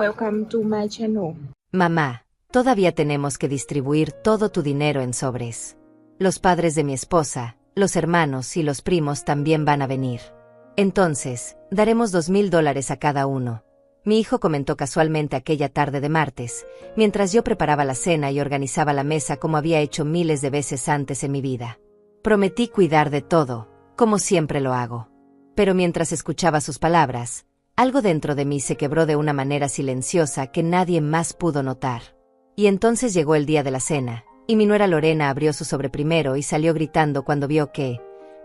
Welcome to my channel. Mamá, todavía tenemos que distribuir todo tu dinero en sobres. Los padres de mi esposa, los hermanos y los primos también van a venir. Entonces, daremos $2,000 a cada uno. Mi hijo comentó casualmente aquella tarde de martes, mientras yo preparaba la cena y organizaba la mesa como había hecho miles de veces antes en mi vida. Prometí cuidar de todo, como siempre lo hago. Pero mientras escuchaba sus palabras, algo dentro de mí se quebró de una manera silenciosa que nadie más pudo notar. Y entonces llegó el día de la cena, y mi nuera Lorena abrió su sobre primero y salió gritando cuando vio que...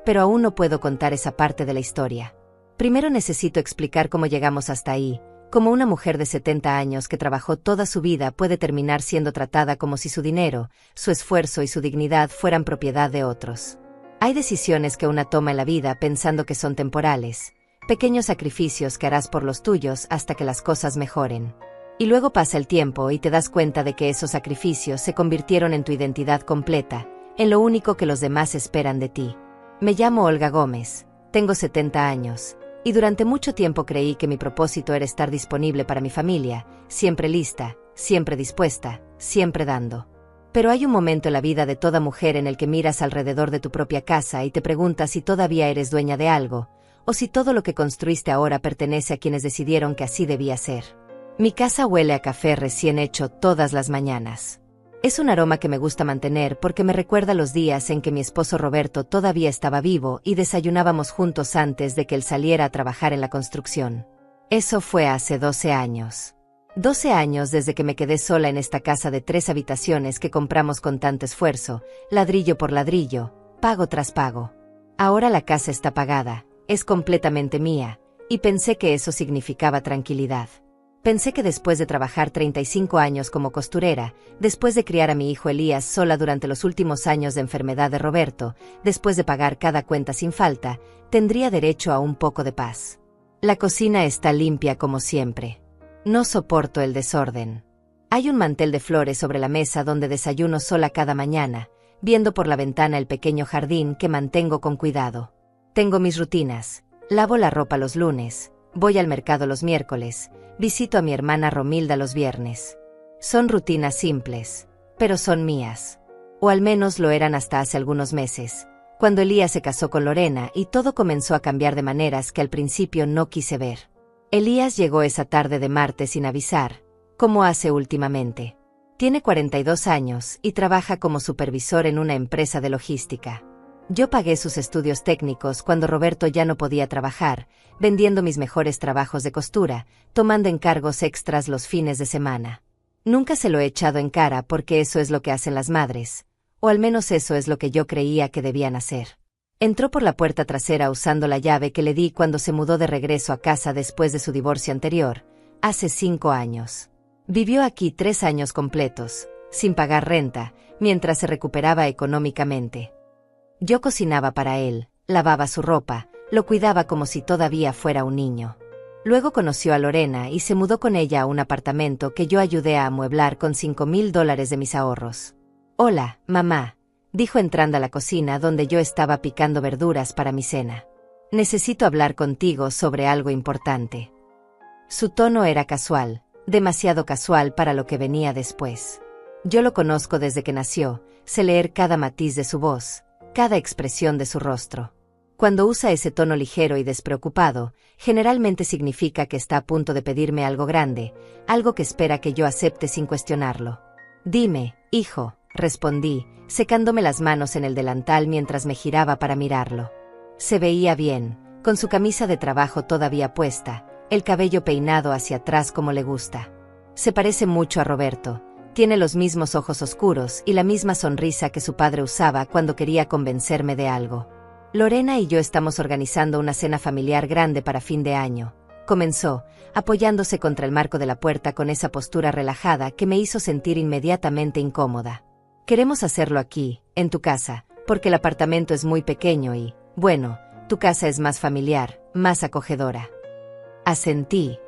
Pero aún no puedo contar esa parte de la historia. Primero necesito explicar cómo llegamos hasta ahí, cómo una mujer de 70 años que trabajó toda su vida puede terminar siendo tratada como si su dinero, su esfuerzo y su dignidad fueran propiedad de otros. Hay decisiones que una toma en la vida pensando que son temporales, pequeños sacrificios que harás por los tuyos hasta que las cosas mejoren. Y luego pasa el tiempo y te das cuenta de que esos sacrificios se convirtieron en tu identidad completa, en lo único que los demás esperan de ti. Me llamo Olga Gómez, tengo 70 años, y durante mucho tiempo creí que mi propósito era estar disponible para mi familia, siempre lista, siempre dispuesta, siempre dando. Pero hay un momento en la vida de toda mujer en el que miras alrededor de tu propia casa y te preguntas si todavía eres dueña de algo, o si todo lo que construiste ahora pertenece a quienes decidieron que así debía ser. Mi casa huele a café recién hecho todas las mañanas. Es un aroma que me gusta mantener porque me recuerda los días en que mi esposo Roberto todavía estaba vivo y desayunábamos juntos antes de que él saliera a trabajar en la construcción. Eso fue hace 12 años. 12 años desde que me quedé sola en esta casa de 3 habitaciones que compramos con tanto esfuerzo, ladrillo por ladrillo, pago tras pago. Ahora la casa está pagada, es completamente mía, y pensé que eso significaba tranquilidad. Pensé que después de trabajar 35 años como costurera, después de criar a mi hijo Elías sola durante los últimos años de enfermedad de Roberto, después de pagar cada cuenta sin falta, tendría derecho a un poco de paz. La cocina está limpia como siempre. No soporto el desorden. Hay un mantel de flores sobre la mesa donde desayuno sola cada mañana, viendo por la ventana el pequeño jardín que mantengo con cuidado. Tengo mis rutinas. Lavo la ropa los lunes, voy al mercado los miércoles, visito a mi hermana Romilda los viernes. Son rutinas simples, pero son mías. O al menos lo eran hasta hace algunos meses, cuando Elías se casó con Lorena y todo comenzó a cambiar de maneras que al principio no quise ver. Elías llegó esa tarde de martes sin avisar, como hace últimamente. Tiene 42 años y trabaja como supervisor en una empresa de logística. Yo pagué sus estudios técnicos cuando Roberto ya no podía trabajar, vendiendo mis mejores trabajos de costura, tomando encargos extras los fines de semana. Nunca se lo he echado en cara porque eso es lo que hacen las madres, o al menos eso es lo que yo creía que debían hacer. Entró por la puerta trasera usando la llave que le di cuando se mudó de regreso a casa después de su divorcio anterior, hace 5 años. Vivió aquí 3 años completos, sin pagar renta, mientras se recuperaba económicamente. Yo cocinaba para él, lavaba su ropa, lo cuidaba como si todavía fuera un niño. Luego conoció a Lorena y se mudó con ella a un apartamento que yo ayudé a amueblar con $5,000 de mis ahorros. «Hola, mamá», dijo entrando a la cocina donde yo estaba picando verduras para mi cena. «Necesito hablar contigo sobre algo importante». Su tono era casual, demasiado casual para lo que venía después. Yo lo conozco desde que nació, sé leer cada matiz de su voz, cada expresión de su rostro. Cuando usa ese tono ligero y despreocupado, generalmente significa que está a punto de pedirme algo grande, algo que espera que yo acepte sin cuestionarlo. «Dime, hijo», respondí, secándome las manos en el delantal mientras me giraba para mirarlo. Se veía bien, con su camisa de trabajo todavía puesta, el cabello peinado hacia atrás como le gusta. Se parece mucho a Roberto. Tiene los mismos ojos oscuros y la misma sonrisa que su padre usaba cuando quería convencerme de algo. Lorena y yo estamos organizando una cena familiar grande para fin de año, comenzó, apoyándose contra el marco de la puerta con esa postura relajada que me hizo sentir inmediatamente incómoda. Queremos hacerlo aquí, en tu casa, porque el apartamento es muy pequeño y, bueno, tu casa es más familiar, más acogedora. Asentí,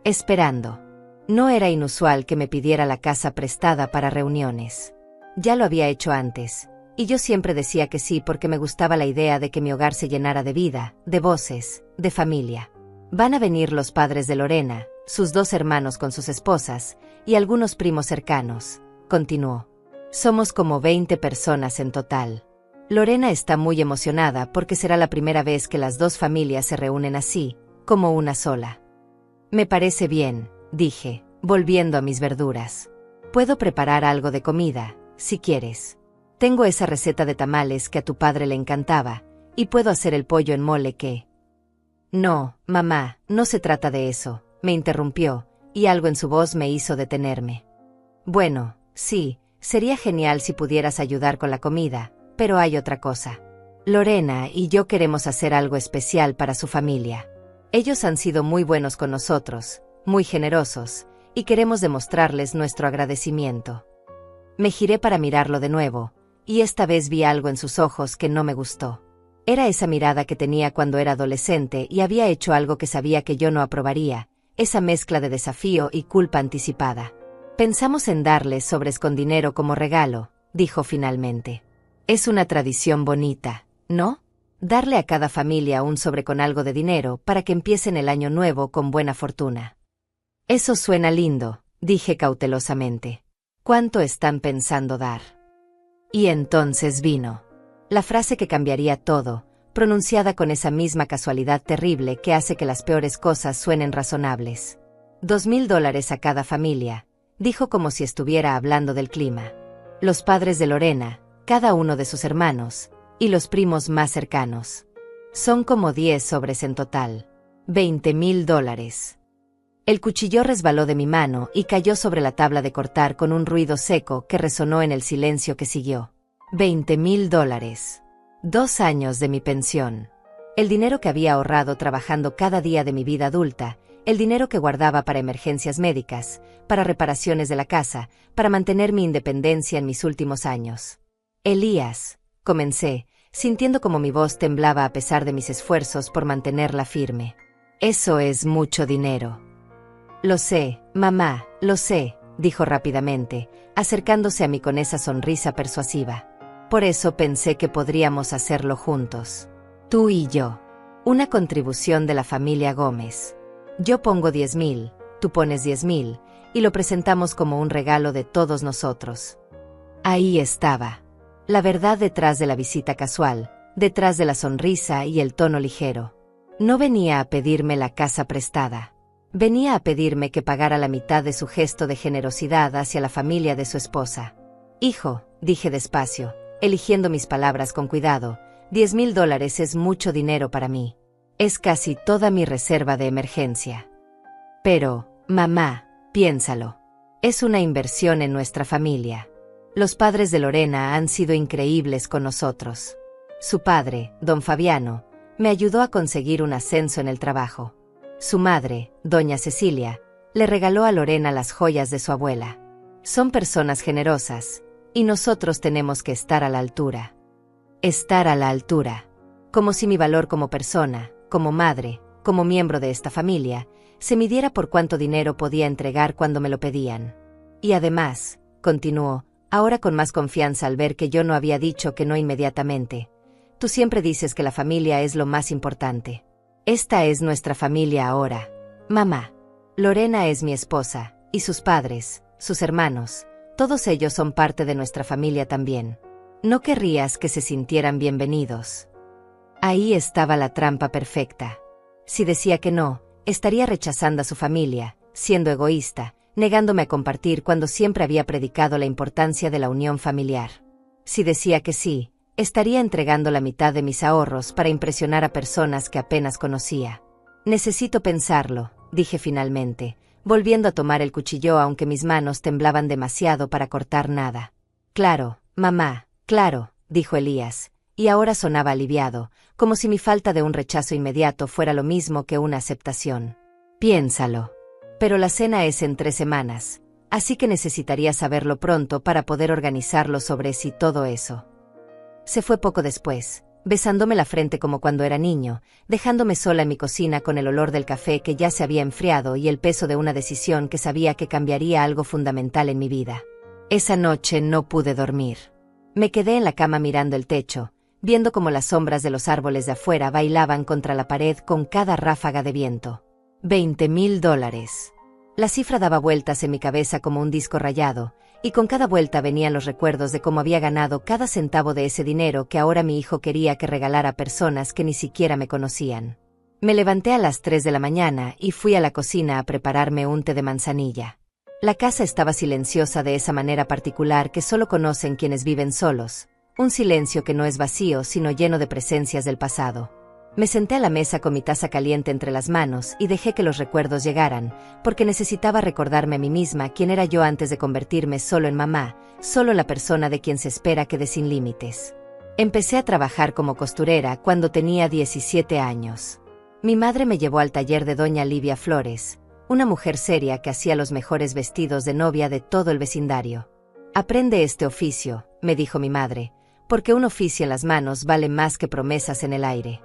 esperando. No era inusual que me pidiera la casa prestada para reuniones. Ya lo había hecho antes, y yo siempre decía que sí porque me gustaba la idea de que mi hogar se llenara de vida, de voces, de familia. Van a venir los padres de Lorena, sus 2 hermanos con sus esposas, y algunos primos cercanos, continuó. Somos como 20 personas en total. Lorena está muy emocionada porque será la primera vez que las 2 familias se reúnen así, como una sola. Me parece bien, dije, volviendo a mis verduras. Puedo preparar algo de comida, si quieres. Tengo esa receta de tamales que a tu padre le encantaba, y puedo hacer el pollo en mole que... No, mamá, no se trata de eso, me interrumpió, y algo en su voz me hizo detenerme. Bueno, sí, sería genial si pudieras ayudar con la comida, pero hay otra cosa. Lorena y yo queremos hacer algo especial para su familia. Ellos han sido muy buenos con nosotros, muy generosos, y queremos demostrarles nuestro agradecimiento. Me giré para mirarlo de nuevo, y esta vez vi algo en sus ojos que no me gustó. Era esa mirada que tenía cuando era adolescente y había hecho algo que sabía que yo no aprobaría, esa mezcla de desafío y culpa anticipada. Pensamos en darles sobres con dinero como regalo, dijo finalmente. Es una tradición bonita, ¿no? Darle a cada familia un sobre con algo de dinero para que empiecen el año nuevo con buena fortuna. Eso suena lindo, dije cautelosamente. ¿Cuánto están pensando dar? Y entonces vino la frase que cambiaría todo, pronunciada con esa misma casualidad terrible que hace que las peores cosas suenen razonables. $2,000 a cada familia, dijo como si estuviera hablando del clima. Los padres de Lorena, cada uno de sus hermanos, y los primos más cercanos. Son como 10 sobres en total. $20,000. El cuchillo resbaló de mi mano y cayó sobre la tabla de cortar con un ruido seco que resonó en el silencio que siguió. $20,000. 2 años de mi pensión. El dinero que había ahorrado trabajando cada día de mi vida adulta, el dinero que guardaba para emergencias médicas, para reparaciones de la casa, para mantener mi independencia en mis últimos años. Elías, comencé, sintiendo como mi voz temblaba a pesar de mis esfuerzos por mantenerla firme. Eso es mucho dinero. Lo sé, mamá, lo sé, dijo rápidamente, acercándose a mí con esa sonrisa persuasiva. Por eso pensé que podríamos hacerlo juntos. Tú y yo. Una contribución de la familia Gómez. Yo pongo 10,000, tú pones 10,000, y lo presentamos como un regalo de todos nosotros. Ahí estaba. La verdad detrás de la visita casual, detrás de la sonrisa y el tono ligero. No venía a pedirme la casa prestada. Venía a pedirme que pagara la mitad de su gesto de generosidad hacia la familia de su esposa. Hijo, dije despacio, eligiendo mis palabras con cuidado, $10,000 es mucho dinero para mí. Es casi toda mi reserva de emergencia. Pero, mamá, piénsalo. Es una inversión en nuestra familia. Los padres de Lorena han sido increíbles con nosotros. Su padre, don Fabiano, me ayudó a conseguir un ascenso en el trabajo. Su madre, doña Cecilia, le regaló a Lorena las joyas de su abuela. Son personas generosas, y nosotros tenemos que estar a la altura. Estar a la altura. Como si mi valor como persona, como madre, como miembro de esta familia, se midiera por cuánto dinero podía entregar cuando me lo pedían. Y además, continuó, ahora con más confianza al ver que yo no había dicho que no inmediatamente. Tú siempre dices que la familia es lo más importante. Esta es nuestra familia ahora. Mamá. Lorena es mi esposa, y sus padres, sus hermanos, todos ellos son parte de nuestra familia también. ¿No querrías que se sintieran bienvenidos? Ahí estaba la trampa perfecta. Si decía que no, estaría rechazando a su familia, siendo egoísta, negándome a compartir cuando siempre había predicado la importancia de la unión familiar. Si decía que sí, estaría entregando la mitad de mis ahorros para impresionar a personas que apenas conocía. Necesito pensarlo, dije finalmente, volviendo a tomar el cuchillo aunque mis manos temblaban demasiado para cortar nada. Claro, mamá, claro, dijo Elías, y ahora sonaba aliviado, como si mi falta de un rechazo inmediato fuera lo mismo que una aceptación. Piénsalo. Pero la cena es en 3 semanas, así que necesitaría saberlo pronto para poder organizarlo sobre sí todo eso. Se fue poco después, besándome la frente como cuando era niño, dejándome sola en mi cocina con el olor del café que ya se había enfriado y el peso de una decisión que sabía que cambiaría algo fundamental en mi vida. Esa noche no pude dormir. Me quedé en la cama mirando el techo, viendo cómo las sombras de los árboles de afuera bailaban contra la pared con cada ráfaga de viento. $20,000. La cifra daba vueltas en mi cabeza como un disco rayado, y con cada vuelta venían los recuerdos de cómo había ganado cada centavo de ese dinero que ahora mi hijo quería que regalara a personas que ni siquiera me conocían. Me levanté a las 3 de la mañana y fui a la cocina a prepararme un té de manzanilla. La casa estaba silenciosa de esa manera particular que solo conocen quienes viven solos, un silencio que no es vacío sino lleno de presencias del pasado. Me senté a la mesa con mi taza caliente entre las manos y dejé que los recuerdos llegaran, porque necesitaba recordarme a mí misma quién era yo antes de convertirme solo en mamá, solo la persona de quien se espera que dé sin límites. Empecé a trabajar como costurera cuando tenía 17 años. Mi madre me llevó al taller de doña Livia Flores, una mujer seria que hacía los mejores vestidos de novia de todo el vecindario. «Aprende este oficio», me dijo mi madre, «porque un oficio en las manos vale más que promesas en el aire».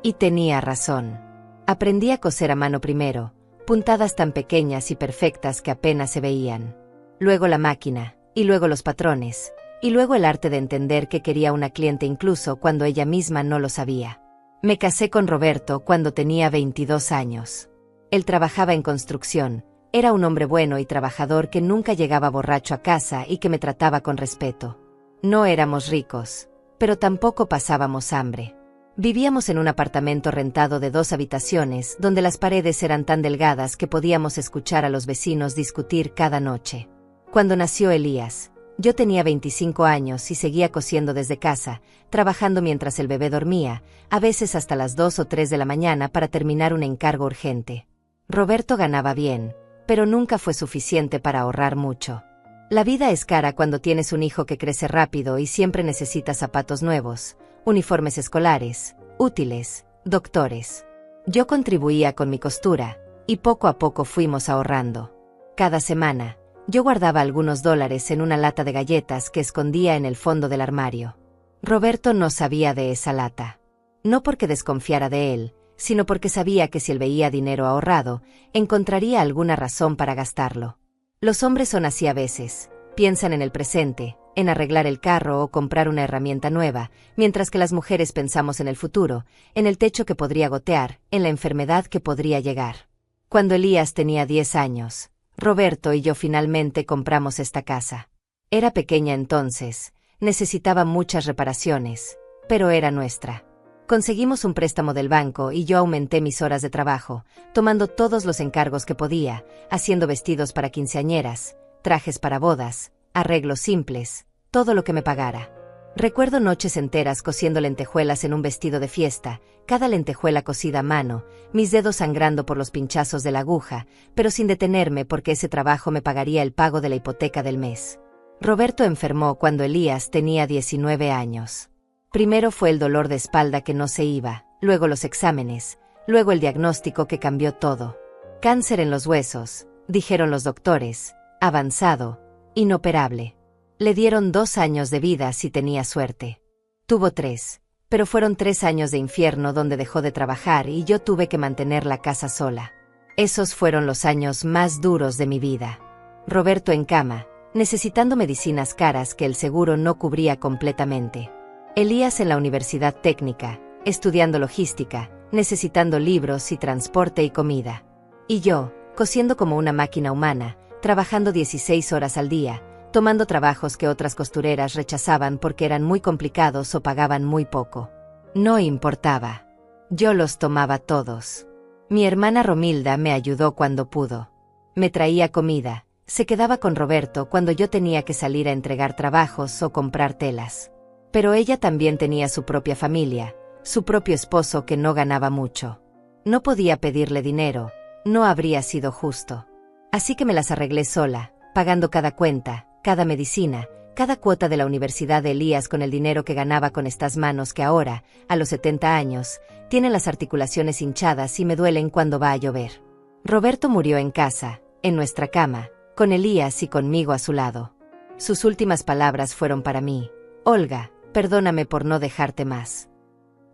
Y tenía razón. Aprendí a coser a mano primero, puntadas tan pequeñas y perfectas que apenas se veían. Luego la máquina, y luego los patrones, y luego el arte de entender qué quería una cliente incluso cuando ella misma no lo sabía. Me casé con Roberto cuando tenía 22 años. Él trabajaba en construcción, era un hombre bueno y trabajador que nunca llegaba borracho a casa y que me trataba con respeto. No éramos ricos, pero tampoco pasábamos hambre. Vivíamos en un apartamento rentado de 2 habitaciones donde las paredes eran tan delgadas que podíamos escuchar a los vecinos discutir cada noche. Cuando nació Elías, yo tenía 25 años y seguía cosiendo desde casa, trabajando mientras el bebé dormía, a veces hasta las 2 o 3 de la mañana para terminar un encargo urgente. Roberto ganaba bien, pero nunca fue suficiente para ahorrar mucho. La vida es cara cuando tienes un hijo que crece rápido y siempre necesita zapatos nuevos, uniformes escolares, útiles, doctores. Yo contribuía con mi costura, y poco a poco fuimos ahorrando. Cada semana, yo guardaba algunos dólares en una lata de galletas que escondía en el fondo del armario. Roberto no sabía de esa lata. No porque desconfiara de él, sino porque sabía que si él veía dinero ahorrado, encontraría alguna razón para gastarlo. Los hombres son así a veces, piensan en el presente, en arreglar el carro o comprar una herramienta nueva, mientras que las mujeres pensamos en el futuro, en el techo que podría gotear, en la enfermedad que podría llegar. Cuando Elías tenía 10 años, Roberto y yo finalmente compramos esta casa. Era pequeña entonces, necesitaba muchas reparaciones, pero era nuestra. Conseguimos un préstamo del banco y yo aumenté mis horas de trabajo, tomando todos los encargos que podía, haciendo vestidos para quinceañeras, trajes para bodas, arreglos simples, todo lo que me pagara. Recuerdo noches enteras cosiendo lentejuelas en un vestido de fiesta, cada lentejuela cosida a mano, mis dedos sangrando por los pinchazos de la aguja, pero sin detenerme porque ese trabajo me pagaría el pago de la hipoteca del mes. Roberto enfermó cuando Elías tenía 19 años. Primero fue el dolor de espalda que no se iba, luego los exámenes, luego el diagnóstico que cambió todo. Cáncer en los huesos, dijeron los doctores, avanzado, inoperable. Le dieron 2 años de vida si tenía suerte. Tuvo 3, pero fueron 3 años de infierno donde dejó de trabajar y yo tuve que mantener la casa sola. Esos fueron los años más duros de mi vida. Roberto en cama, necesitando medicinas caras que el seguro no cubría completamente. Elías en la universidad técnica, estudiando logística, necesitando libros y transporte y comida. Y yo, cosiendo como una máquina humana, trabajando 16 horas al día, tomando trabajos que otras costureras rechazaban porque eran muy complicados o pagaban muy poco. No importaba. Yo los tomaba todos. Mi hermana Romilda me ayudó cuando pudo. Me traía comida, se quedaba con Roberto cuando yo tenía que salir a entregar trabajos o comprar telas. Pero ella también tenía su propia familia, su propio esposo que no ganaba mucho. No podía pedirle dinero, no habría sido justo. Así que me las arreglé sola, pagando cada cuenta, cada medicina, cada cuota de la universidad de Elías con el dinero que ganaba con estas manos que ahora, a los 70 años, tienen las articulaciones hinchadas y me duelen cuando va a llover. Roberto murió en casa, en nuestra cama, con Elías y conmigo a su lado. Sus últimas palabras fueron para mí: Olga, perdóname por no dejarte más.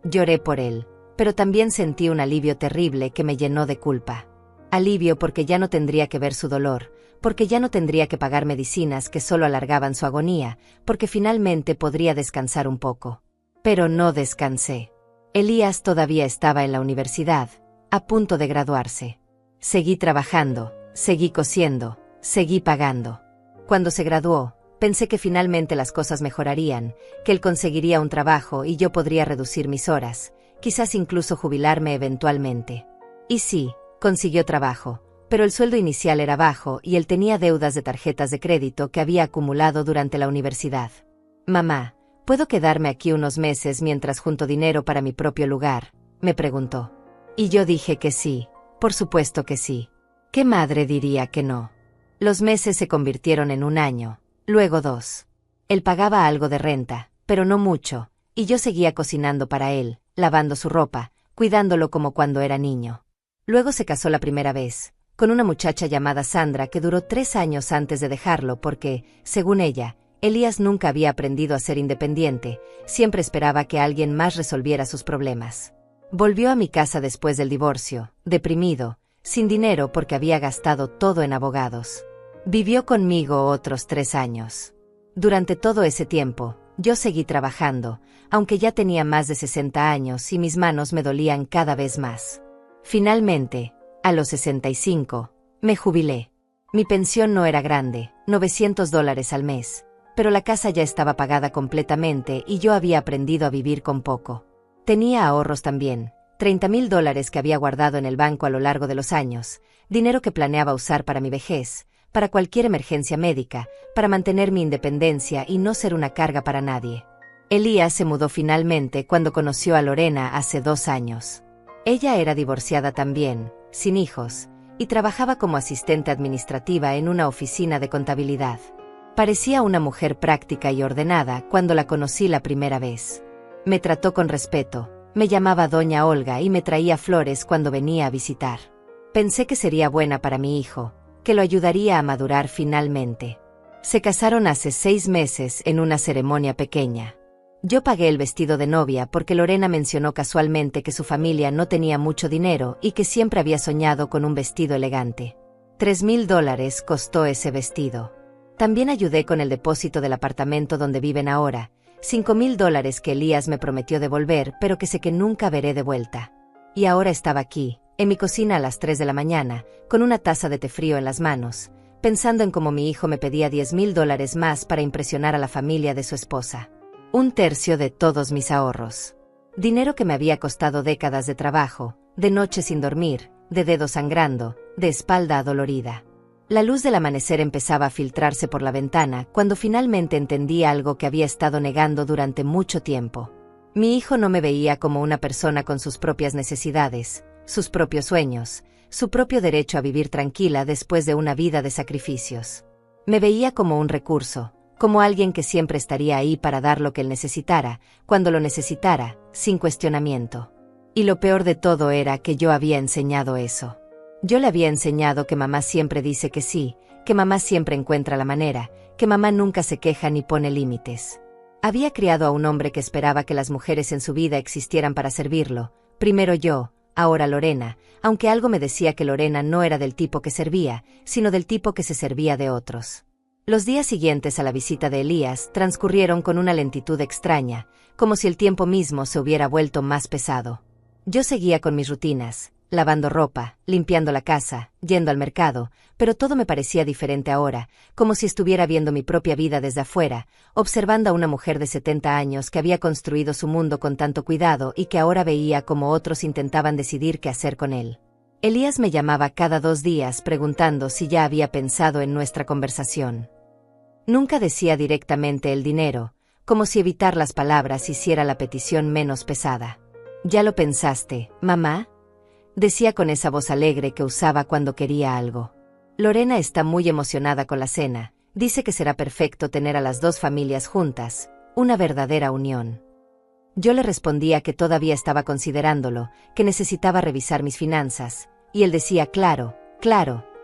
Lloré por él, pero también sentí un alivio terrible que me llenó de culpa. Alivio porque ya no tendría que ver su dolor, porque ya no tendría que pagar medicinas que solo alargaban su agonía, porque finalmente podría descansar un poco. Pero no descansé. Elías todavía estaba en la universidad, a punto de graduarse. Seguí trabajando, Seguí cosiendo, seguí pagando. Cuando se graduó, pensé que finalmente las cosas mejorarían, que él conseguiría un trabajo y yo podría reducir mis horas, quizás incluso jubilarme eventualmente. Y sí, consiguió trabajo, pero el sueldo inicial era bajo y él tenía deudas de tarjetas de crédito que había acumulado durante la universidad. «Mamá, ¿puedo quedarme aquí unos meses mientras junto dinero para mi propio lugar?», me preguntó. Y yo dije que sí, por supuesto que sí. ¿Qué madre diría que no? Los meses se convirtieron en un año, luego 2. Él pagaba algo de renta, pero no mucho, y yo seguía cocinando para él, lavando su ropa, cuidándolo como cuando era niño. Luego se casó la primera vez, con una muchacha llamada Sandra que duró 3 años antes de dejarlo porque, según ella, Elías nunca había aprendido a ser independiente, siempre esperaba que alguien más resolviera sus problemas. Volvió a mi casa después del divorcio, deprimido, sin dinero porque había gastado todo en abogados. Vivió conmigo otros 3 años. Durante todo ese tiempo, yo seguí trabajando, aunque ya tenía más de 60 años y mis manos me dolían cada vez más. Finalmente, a los 65, me jubilé. Mi pensión no era grande, $900 al mes, pero la casa ya estaba pagada completamente y yo había aprendido a vivir con poco. Tenía ahorros también, $30,000 que había guardado en el banco a lo largo de los años, dinero que planeaba usar para mi vejez, para cualquier emergencia médica, para mantener mi independencia y no ser una carga para nadie. Elías se mudó finalmente cuando conoció a Lorena hace 2 años. Ella era divorciada también, sin hijos, y trabajaba como asistente administrativa en una oficina de contabilidad. Parecía una mujer práctica y ordenada cuando la conocí la primera vez. Me trató con respeto, me llamaba Doña Olga y me traía flores cuando venía a visitar. Pensé que sería buena para mi hijo, que lo ayudaría a madurar finalmente. Se casaron hace 6 meses en una ceremonia pequeña. Yo pagué el vestido de novia porque Lorena mencionó casualmente que su familia no tenía mucho dinero y que siempre había soñado con un vestido elegante. $3,000 costó ese vestido. También ayudé con el depósito del apartamento donde viven ahora, $5,000 que Elías me prometió devolver pero que sé que nunca veré de vuelta. Y ahora estaba aquí, en mi cocina a las 3 de la mañana, con una taza de té frío en las manos, pensando en cómo mi hijo me pedía $10,000 más para impresionar a la familia de su esposa. 1/3 de todos mis ahorros. Dinero que me había costado décadas de trabajo, de noches sin dormir, de dedos sangrando, de espalda adolorida. La luz del amanecer empezaba a filtrarse por la ventana cuando finalmente entendí algo que había estado negando durante mucho tiempo. Mi hijo no me veía como una persona con sus propias necesidades, sus propios sueños, su propio derecho a vivir tranquila después de una vida de sacrificios. Me veía como un recurso, como alguien que siempre estaría ahí para dar lo que él necesitara, cuando lo necesitara, sin cuestionamiento. Y lo peor de todo era que yo había enseñado eso. Yo le había enseñado que mamá siempre dice que sí, que mamá siempre encuentra la manera, que mamá nunca se queja ni pone límites. Había criado a un hombre que esperaba que las mujeres en su vida existieran para servirlo, primero yo, ahora Lorena, aunque algo me decía que Lorena no era del tipo que servía, sino del tipo que se servía de otros. Los días siguientes a la visita de Elías transcurrieron con una lentitud extraña, como si el tiempo mismo se hubiera vuelto más pesado. Yo seguía con mis rutinas, lavando ropa, limpiando la casa, yendo al mercado, pero todo me parecía diferente ahora, como si estuviera viendo mi propia vida desde afuera, observando a una mujer de 70 años que había construido su mundo con tanto cuidado y que ahora veía como otros intentaban decidir qué hacer con él. Elías me llamaba cada 2 días preguntando si ya había pensado en nuestra conversación. Nunca decía directamente el dinero, como si evitar las palabras hiciera la petición menos pesada. ¿Ya lo pensaste, mamá?, decía con esa voz alegre que usaba cuando quería algo. Lorena está muy emocionada con la cena, dice que será perfecto tener a las 2 familias juntas, una verdadera unión. Yo le respondía que todavía estaba considerándolo, que necesitaba revisar mis finanzas, y él decía claro,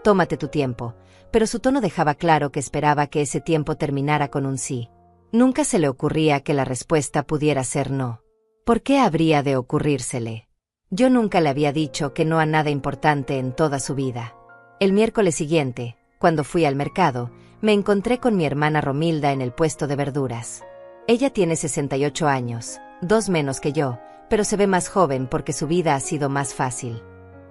tómate tu tiempo, pero su tono dejaba claro que esperaba que ese tiempo terminara con un sí. Nunca se le ocurría que la respuesta pudiera ser no. ¿Por qué habría de ocurrírsele? Yo nunca le había dicho que no a nada importante en toda su vida. El miércoles siguiente, cuando fui al mercado, me encontré con mi hermana Romilda en el puesto de verduras. Ella tiene 68 años, 2 menos que yo, pero se ve más joven porque su vida ha sido más fácil.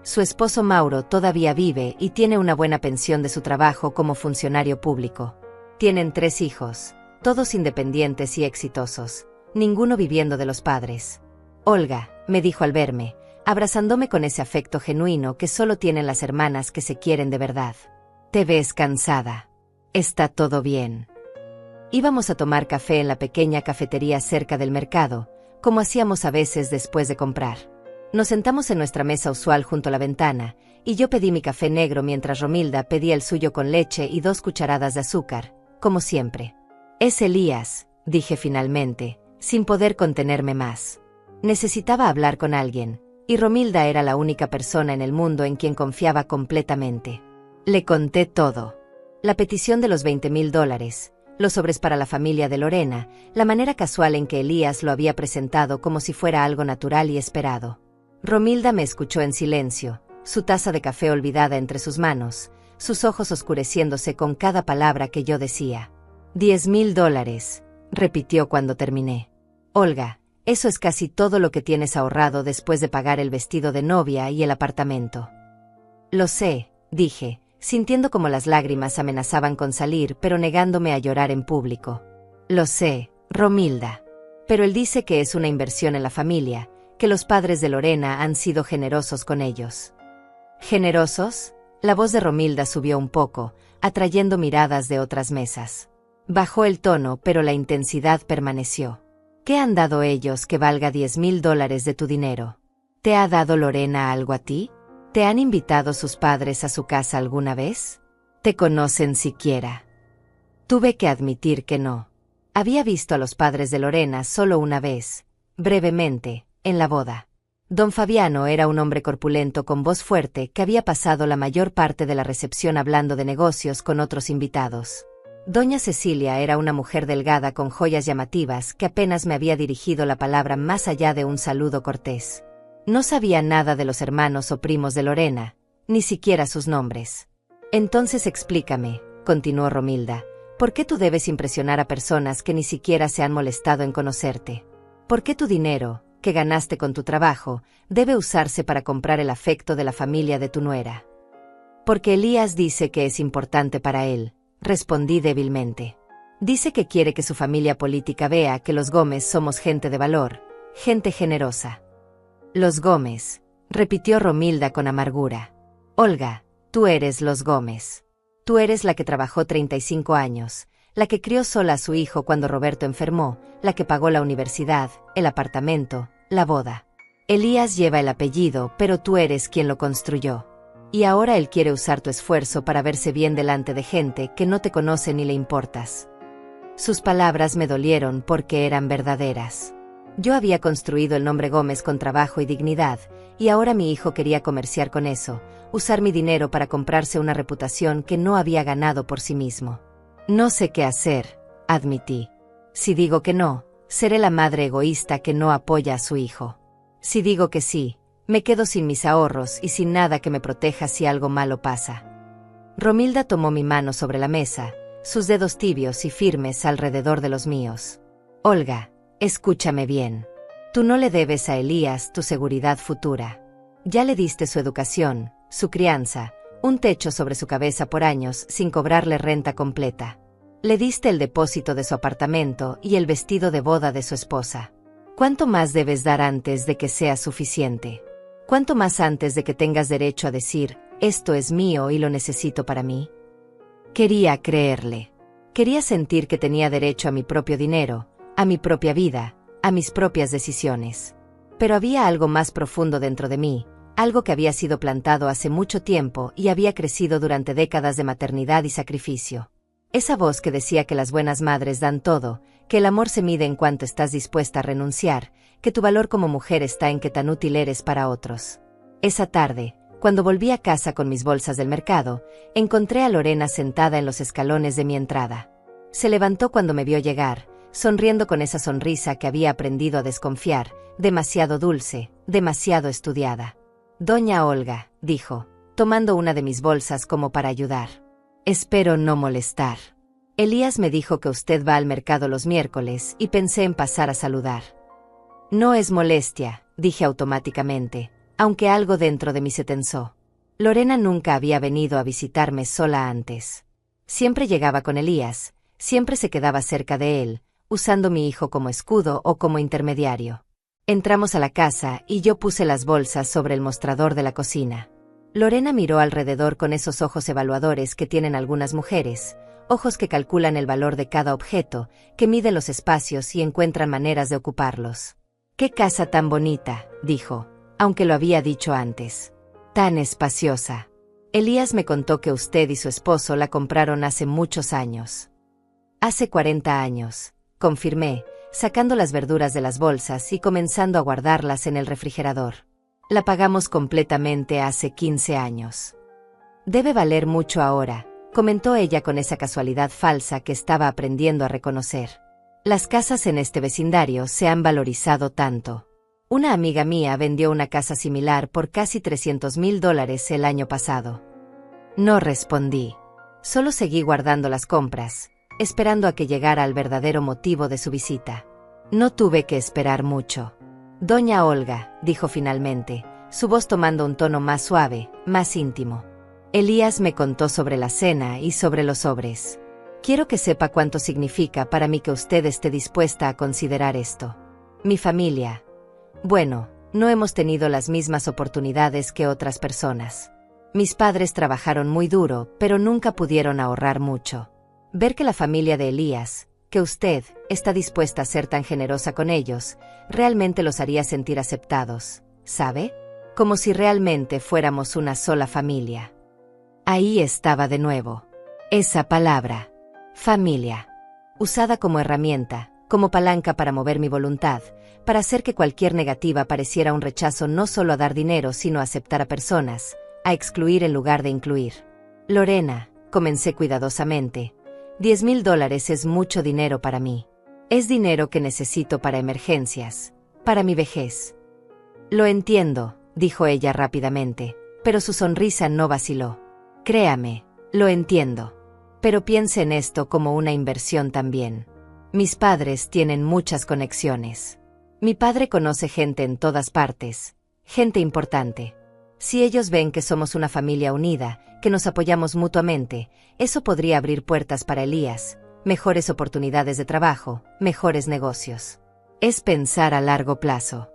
Su esposo Mauro todavía vive y tiene una buena pensión de su trabajo como funcionario público. Tienen 3 hijos, todos independientes y exitosos, ninguno viviendo de los padres. Olga, me dijo al verme, abrazándome con ese afecto genuino que solo tienen las hermanas que se quieren de verdad. Te ves cansada. ¿Está todo bien? Íbamos a tomar café en la pequeña cafetería cerca del mercado, como hacíamos a veces después de comprar. Nos sentamos en nuestra mesa usual junto a la ventana, y yo pedí mi café negro mientras Romilda pedía el suyo con leche y 2 cucharadas de azúcar, como siempre. Es Elías, dije finalmente, sin poder contenerme más. Necesitaba hablar con alguien, y Romilda era la única persona en el mundo en quien confiaba completamente. Le conté todo. La petición de los $20,000, los sobres para la familia de Lorena, la manera casual en que Elías lo había presentado como si fuera algo natural y esperado. Romilda me escuchó en silencio, su taza de café olvidada entre sus manos, sus ojos oscureciéndose con cada palabra que yo decía. $10,000, repitió cuando terminé. Olga, eso es casi todo lo que tienes ahorrado después de pagar el vestido de novia y el apartamento. Lo sé, dije, sintiendo como las lágrimas amenazaban con salir pero negándome a llorar en público. Lo sé, Romilda. Pero él dice que es una inversión en la familia, que los padres de Lorena han sido generosos con ellos. ¿Generosos? La voz de Romilda subió un poco, atrayendo miradas de otras mesas. Bajó el tono, pero la intensidad permaneció. ¿Qué han dado ellos que valga $10,000 de tu dinero? ¿Te ha dado Lorena algo a ti? ¿Te han invitado sus padres a su casa alguna vez? ¿Te conocen siquiera? Tuve que admitir que no. Había visto a los padres de Lorena solo una vez, brevemente, en la boda. Don Fabiano era un hombre corpulento con voz fuerte que había pasado la mayor parte de la recepción hablando de negocios con otros invitados. Doña Cecilia era una mujer delgada con joyas llamativas que apenas me había dirigido la palabra más allá de un saludo cortés. No sabía nada de los hermanos o primos de Lorena, ni siquiera sus nombres. Entonces explícame, continuó Romilda, ¿por qué tú debes impresionar a personas que ni siquiera se han molestado en conocerte? ¿Por qué tu dinero, que ganaste con tu trabajo, debe usarse para comprar el afecto de la familia de tu nuera? Porque Elías dice que es importante para él, respondí débilmente. Dice que quiere que su familia política vea que los Gómez somos gente de valor, gente generosa. Los Gómez, repitió Romilda con amargura. Olga, tú eres los Gómez. Tú eres la que trabajó 35 años, la que crió sola a su hijo cuando Roberto enfermó, la que pagó la universidad, el apartamento, la boda. Elías lleva el apellido, pero tú eres quien lo construyó. Y ahora él quiere usar tu esfuerzo para verse bien delante de gente que no te conoce ni le importas. Sus palabras me dolieron porque eran verdaderas. Yo había construido el nombre Gómez con trabajo y dignidad, y ahora mi hijo quería comerciar con eso, usar mi dinero para comprarse una reputación que no había ganado por sí mismo. No sé qué hacer, admití. Si digo que no, seré la madre egoísta que no apoya a su hijo. Si digo que sí, me quedo sin mis ahorros y sin nada que me proteja si algo malo pasa. Romilda tomó mi mano sobre la mesa, sus dedos tibios y firmes alrededor de los míos. Olga, escúchame bien. Tú no le debes a Elías tu seguridad futura. Ya le diste su educación, su crianza, un techo sobre su cabeza por años sin cobrarle renta completa. Le diste el depósito de su apartamento y el vestido de boda de su esposa. ¿Cuánto más debes dar antes de que sea suficiente? ¿Cuánto más antes de que tengas derecho a decir, esto es mío y lo necesito para mí? Quería creerle. Quería sentir que tenía derecho a mi propio dinero, a mi propia vida, a mis propias decisiones. Pero había algo más profundo dentro de mí, algo que había sido plantado hace mucho tiempo y había crecido durante décadas de maternidad y sacrificio. Esa voz que decía que las buenas madres dan todo, que el amor se mide en cuanto estás dispuesta a renunciar, que tu valor como mujer está en qué tan útil eres para otros. Esa tarde, cuando volví a casa con mis bolsas del mercado, encontré a Lorena sentada en los escalones de mi entrada. Se levantó cuando me vio llegar, sonriendo con esa sonrisa que había aprendido a desconfiar, demasiado dulce, demasiado estudiada. Doña Olga, dijo, tomando una de mis bolsas como para ayudar. Espero no molestar. Elías me dijo que usted va al mercado los miércoles y pensé en pasar a saludar. No es molestia, dije automáticamente, aunque algo dentro de mí se tensó. Lorena nunca había venido a visitarme sola antes. Siempre llegaba con Elías, siempre se quedaba cerca de él, usando mi hijo como escudo o como intermediario. Entramos a la casa y yo puse las bolsas sobre el mostrador de la cocina. Lorena miró alrededor con esos ojos evaluadores que tienen algunas mujeres, ojos que calculan el valor de cada objeto, que miden los espacios y encuentran maneras de ocuparlos. «¡Qué casa tan bonita!», dijo, aunque lo había dicho antes. «Tan espaciosa. Elías me contó que usted y su esposo la compraron hace muchos años». «Hace 40 años», confirmé, sacando las verduras de las bolsas y comenzando a guardarlas en el refrigerador. «La pagamos completamente hace 15 años». «Debe valer mucho ahora», comentó ella con esa casualidad falsa que estaba aprendiendo a reconocer. «Las casas en este vecindario se han valorizado tanto. Una amiga mía vendió una casa similar por casi $300,000 el año pasado». No respondí. Solo seguí guardando las compras, esperando a que llegara el verdadero motivo de su visita. No tuve que esperar mucho. «Doña Olga», dijo finalmente, su voz tomando un tono más suave, más íntimo. «Elías me contó sobre la cena y sobre los sobres. Quiero que sepa cuánto significa para mí que usted esté dispuesta a considerar esto. Mi familia. Bueno, no hemos tenido las mismas oportunidades que otras personas. Mis padres trabajaron muy duro, pero nunca pudieron ahorrar mucho. Ver que la familia de Elías, que usted, está dispuesta a ser tan generosa con ellos, realmente los haría sentir aceptados, ¿sabe? Como si realmente fuéramos una sola familia». Ahí estaba de nuevo. Esa palabra. Familia. Usada como herramienta, como palanca para mover mi voluntad, para hacer que cualquier negativa pareciera un rechazo no solo a dar dinero sino a aceptar a personas, a excluir en lugar de incluir. «Lorena», comencé cuidadosamente, $10,000 es mucho dinero para mí. Es dinero que necesito para emergencias, para mi vejez. «Lo entiendo», dijo ella rápidamente, pero su sonrisa no vaciló. «Créame, lo entiendo. Pero piense en esto como una inversión también. Mis padres tienen muchas conexiones. Mi padre conoce gente en todas partes, gente importante. Si ellos ven que somos una familia unida, que nos apoyamos mutuamente, eso podría abrir puertas para Elías, mejores oportunidades de trabajo, mejores negocios. Es pensar a largo plazo».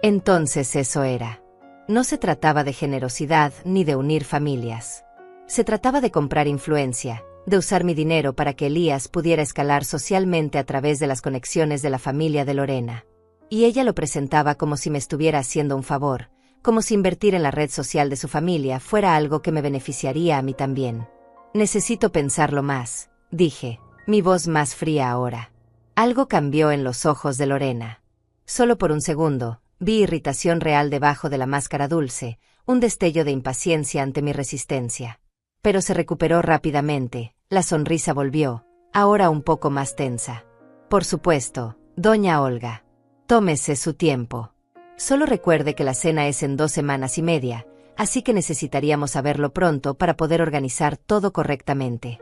Entonces eso era. No se trataba de generosidad ni de unir familias. Se trataba de comprar influencia, de usar mi dinero para que Elías pudiera escalar socialmente a través de las conexiones de la familia de Lorena. Y ella lo presentaba como si me estuviera haciendo un favor, como si invertir en la red social de su familia fuera algo que me beneficiaría a mí también. «Necesito pensarlo más», dije, mi voz más fría ahora. Algo cambió en los ojos de Lorena. Solo por un segundo, vi irritación real debajo de la máscara dulce, un destello de impaciencia ante mi resistencia. Pero se recuperó rápidamente, la sonrisa volvió, ahora un poco más tensa. «Por supuesto, doña Olga. Tómese su tiempo. Solo recuerde que la cena es en 2 semanas y media, así que necesitaríamos saberlo pronto para poder organizar todo correctamente».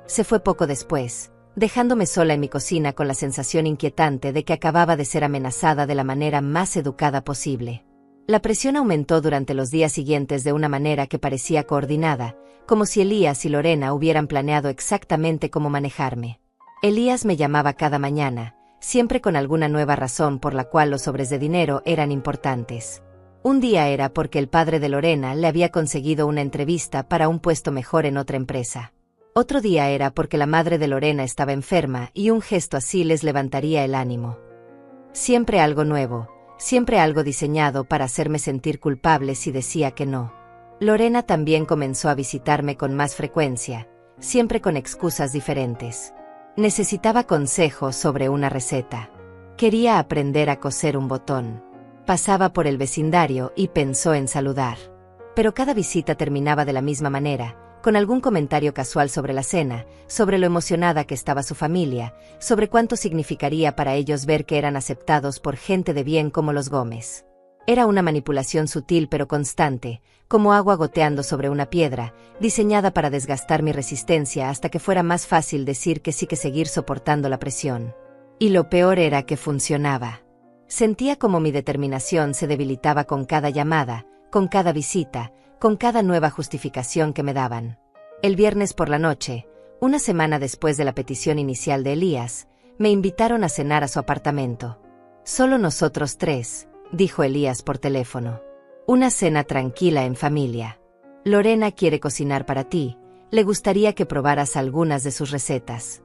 Se fue poco después, dejándome sola en mi cocina con la sensación inquietante de que acababa de ser amenazada de la manera más educada posible. La presión aumentó durante los días siguientes de una manera que parecía coordinada, como si Elías y Lorena hubieran planeado exactamente cómo manejarme. Elías me llamaba cada mañana, siempre con alguna nueva razón por la cual los sobres de dinero eran importantes. Un día era porque el padre de Lorena le había conseguido una entrevista para un puesto mejor en otra empresa. Otro día era porque la madre de Lorena estaba enferma y un gesto así les levantaría el ánimo. Siempre algo nuevo, siempre algo diseñado para hacerme sentir culpable si decía que no. Lorena también comenzó a visitarme con más frecuencia, siempre con excusas diferentes. Necesitaba consejos sobre una receta. Quería aprender a coser un botón. Pasaba por el vecindario y pensó en saludar. Pero cada visita terminaba de la misma manera, con algún comentario casual sobre la cena, sobre lo emocionada que estaba su familia, sobre cuánto significaría para ellos ver que eran aceptados por gente de bien como los Gómez. Era una manipulación sutil pero constante, como agua goteando sobre una piedra, diseñada para desgastar mi resistencia hasta que fuera más fácil decir que sí que seguir soportando la presión. Y lo peor era que funcionaba. Sentía como mi determinación se debilitaba con cada llamada, con cada visita, con cada nueva justificación que me daban. El viernes por la noche, una semana después de la petición inicial de Elías, me invitaron a cenar a su apartamento. Solo nosotros tres, dijo Elías por teléfono. Una cena tranquila en familia. Lorena quiere cocinar para ti, le gustaría que probaras algunas de sus recetas.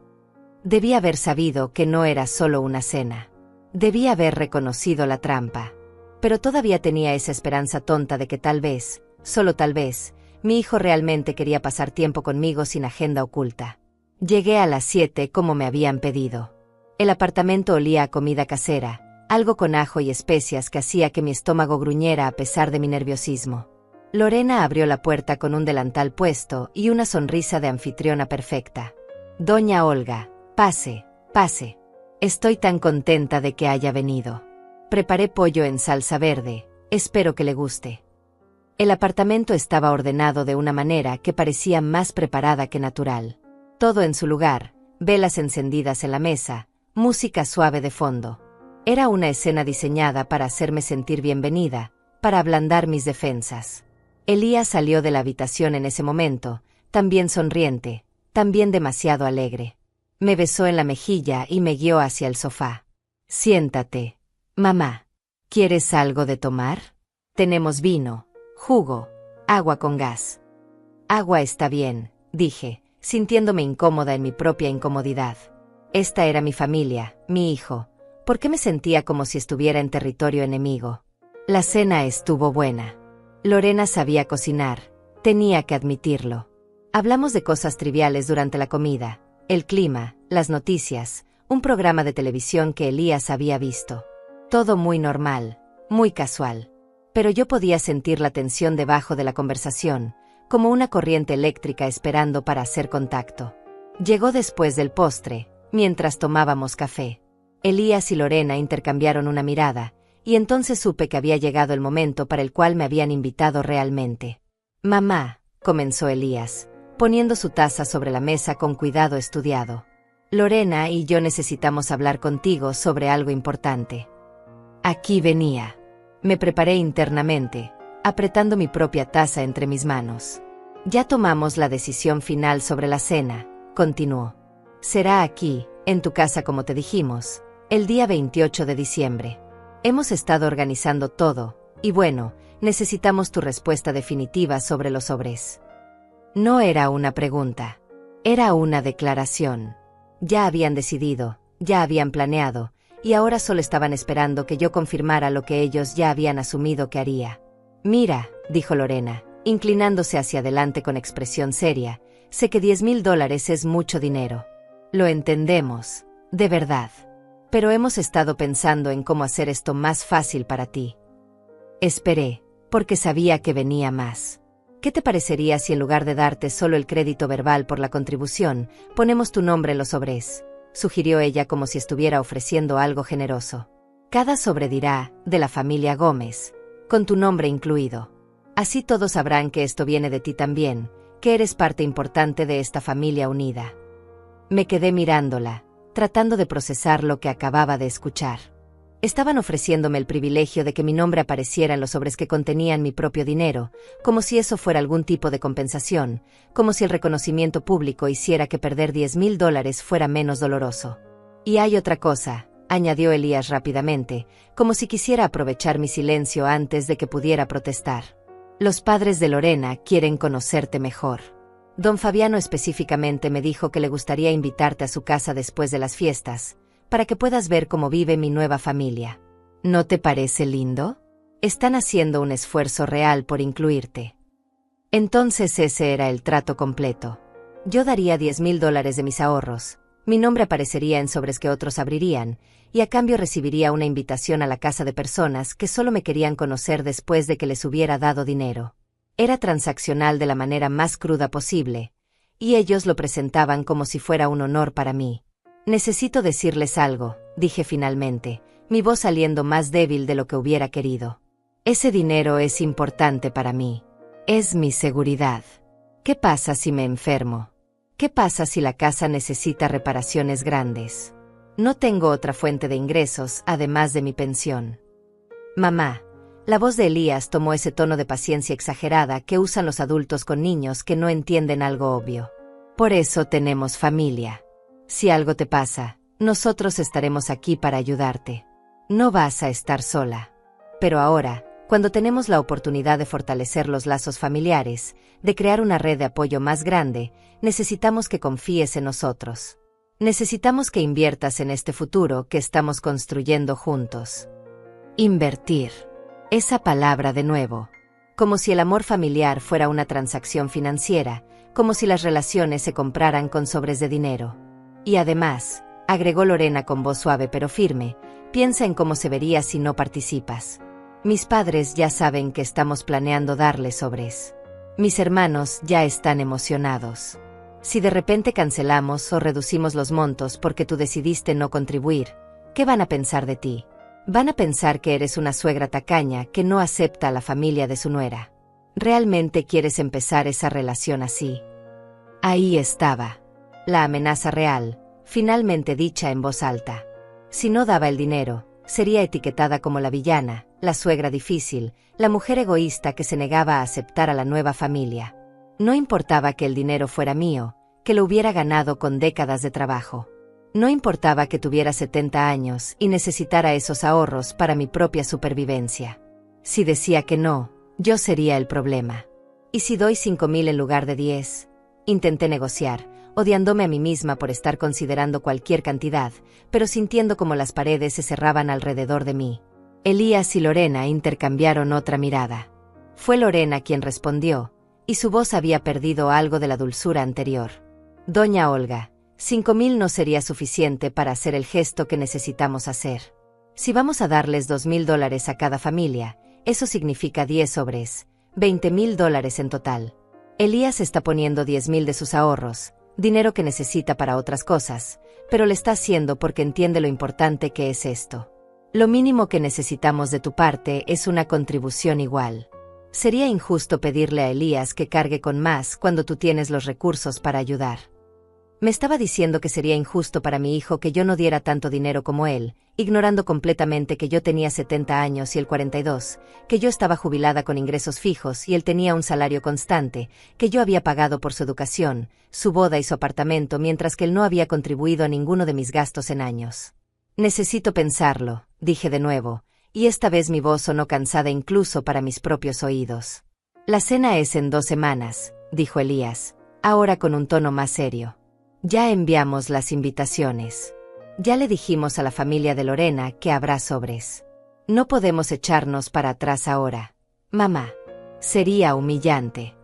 Debí haber sabido que no era solo una cena. Debí haber reconocido la trampa. Pero todavía tenía esa esperanza tonta de que tal vez, solo tal vez, mi hijo realmente quería pasar tiempo conmigo sin agenda oculta. Llegué a las 7 como me habían pedido. El apartamento olía a comida casera, algo con ajo y especias que hacía que mi estómago gruñera a pesar de mi nerviosismo. Lorena abrió la puerta con un delantal puesto y una sonrisa de anfitriona perfecta. Doña Olga, pase, pase. Estoy tan contenta de que haya venido. Preparé pollo en salsa verde, espero que le guste. El apartamento estaba ordenado de una manera que parecía más preparada que natural. Todo en su lugar, velas encendidas en la mesa, música suave de fondo. Era una escena diseñada para hacerme sentir bienvenida, para ablandar mis defensas. Elías salió de la habitación en ese momento, también sonriente, también demasiado alegre. Me besó en la mejilla y me guió hacia el sofá. Siéntate, mamá. ¿Quieres algo de tomar? Tenemos vino, jugo, agua con gas. Agua está bien, dije, sintiéndome incómoda en mi propia incomodidad. Esta era mi familia, mi hijo. ¿Por qué me sentía como si estuviera en territorio enemigo? La cena estuvo buena. Lorena sabía cocinar, tenía que admitirlo. Hablamos de cosas triviales durante la comida, el clima, las noticias, un programa de televisión que Elías había visto. Todo muy normal, muy casual. Pero yo podía sentir la tensión debajo de la conversación, como una corriente eléctrica esperando para hacer contacto. Llegó después del postre, mientras tomábamos café. Elías y Lorena intercambiaron una mirada, y entonces supe que había llegado el momento para el cual me habían invitado realmente. Mamá, comenzó Elías, poniendo su taza sobre la mesa con cuidado estudiado. Lorena y yo necesitamos hablar contigo sobre algo importante. Aquí venía. Me preparé internamente, apretando mi propia taza entre mis manos. Ya tomamos la decisión final sobre la cena, continuó. Será aquí, en tu casa como te dijimos, el día 28 de diciembre. Hemos estado organizando todo, y bueno, necesitamos tu respuesta definitiva sobre los sobres. No era una pregunta, era una declaración. Ya habían decidido, ya habían planeado, y ahora solo estaban esperando que yo confirmara lo que ellos ya habían asumido que haría. Mira, dijo Lorena, inclinándose hacia adelante con expresión seria, sé que $10,000 es mucho dinero. Lo entendemos, de verdad. Pero hemos estado pensando en cómo hacer esto más fácil para ti. Esperé, porque sabía que venía más. ¿Qué te parecería si en lugar de darte solo el crédito verbal por la contribución, ponemos tu nombre en los sobres? Sugirió ella como si estuviera ofreciendo algo generoso. Cada sobre dirá, de la familia Gómez, con tu nombre incluido. Así todos sabrán que esto viene de ti también, que eres parte importante de esta familia unida. Me quedé mirándola, tratando de procesar lo que acababa de escuchar. Estaban ofreciéndome el privilegio de que mi nombre apareciera en los sobres que contenían mi propio dinero, como si eso fuera algún tipo de compensación, como si el reconocimiento público hiciera que perder $10,000 fuera menos doloroso. Y hay otra cosa, añadió Elías rápidamente, como si quisiera aprovechar mi silencio antes de que pudiera protestar. Los padres de Lorena quieren conocerte mejor. Don Fabiano específicamente me dijo que le gustaría invitarte a su casa después de las fiestas, para que puedas ver cómo vive mi nueva familia. ¿No te parece lindo? Están haciendo un esfuerzo real por incluirte. Entonces ese era el trato completo. Yo daría $10,000 de mis ahorros, mi nombre aparecería en sobres que otros abrirían, y a cambio recibiría una invitación a la casa de personas que solo me querían conocer después de que les hubiera dado dinero. Era transaccional de la manera más cruda posible, y ellos lo presentaban como si fuera un honor para mí. Necesito decirles algo, dije finalmente, mi voz saliendo más débil de lo que hubiera querido. Ese dinero es importante para mí. Es mi seguridad. ¿Qué pasa si me enfermo? ¿Qué pasa si la casa necesita reparaciones grandes? No tengo otra fuente de ingresos además de mi pensión. Mamá. La voz de Elías tomó ese tono de paciencia exagerada que usan los adultos con niños que no entienden algo obvio. Por eso tenemos familia. Si algo te pasa, nosotros estaremos aquí para ayudarte. No vas a estar sola. Pero ahora, cuando tenemos la oportunidad de fortalecer los lazos familiares, de crear una red de apoyo más grande, necesitamos que confíes en nosotros. Necesitamos que inviertas en este futuro que estamos construyendo juntos. Invertir. Esa palabra de nuevo. Como si el amor familiar fuera una transacción financiera, como si las relaciones se compraran con sobres de dinero. Y además, agregó Lorena con voz suave pero firme, piensa en cómo se vería si no participas. Mis padres ya saben que estamos planeando darles sobres. Mis hermanos ya están emocionados. Si de repente cancelamos o reducimos los montos porque tú decidiste no contribuir, ¿qué van a pensar de ti? Van a pensar que eres una suegra tacaña que no acepta a la familia de su nuera. ¿Realmente quieres empezar esa relación así? Ahí estaba. La amenaza real, finalmente dicha en voz alta. Si no daba el dinero, sería etiquetada como la villana, la suegra difícil, la mujer egoísta que se negaba a aceptar a la nueva familia. No importaba que el dinero fuera mío, que lo hubiera ganado con décadas de trabajo. No importaba que tuviera 70 años y necesitara esos ahorros para mi propia supervivencia. Si decía que no, yo sería el problema. ¿Y si doy 5,000 en lugar de 10? Intenté negociar, odiándome a mí misma por estar considerando cualquier cantidad, pero sintiendo como las paredes se cerraban alrededor de mí. Elías y Lorena intercambiaron otra mirada. Fue Lorena quien respondió, y su voz había perdido algo de la dulzura anterior. Doña Olga, 5,000 no sería suficiente para hacer el gesto que necesitamos hacer. Si vamos a darles $2,000 a cada familia, eso significa 10 sobres, $20,000 en total. Elías está poniendo 10,000 de sus ahorros, dinero que necesita para otras cosas, pero lo está haciendo porque entiende lo importante que es esto. Lo mínimo que necesitamos de tu parte es una contribución igual. Sería injusto pedirle a Elías que cargue con más cuando tú tienes los recursos para ayudar. Me estaba diciendo que sería injusto para mi hijo que yo no diera tanto dinero como él, ignorando completamente que yo tenía 70 años y él 42, que yo estaba jubilada con ingresos fijos y él tenía un salario constante, que yo había pagado por su educación, su boda y su apartamento mientras que él no había contribuido a ninguno de mis gastos en años. Necesito pensarlo, dije de nuevo, y esta vez mi voz sonó cansada incluso para mis propios oídos. La cena es en 2 semanas, dijo Elías, ahora con un tono más serio. Ya enviamos las invitaciones. Ya le dijimos a la familia de Lorena que habrá sobres. No podemos echarnos para atrás ahora. Mamá. Sería humillante.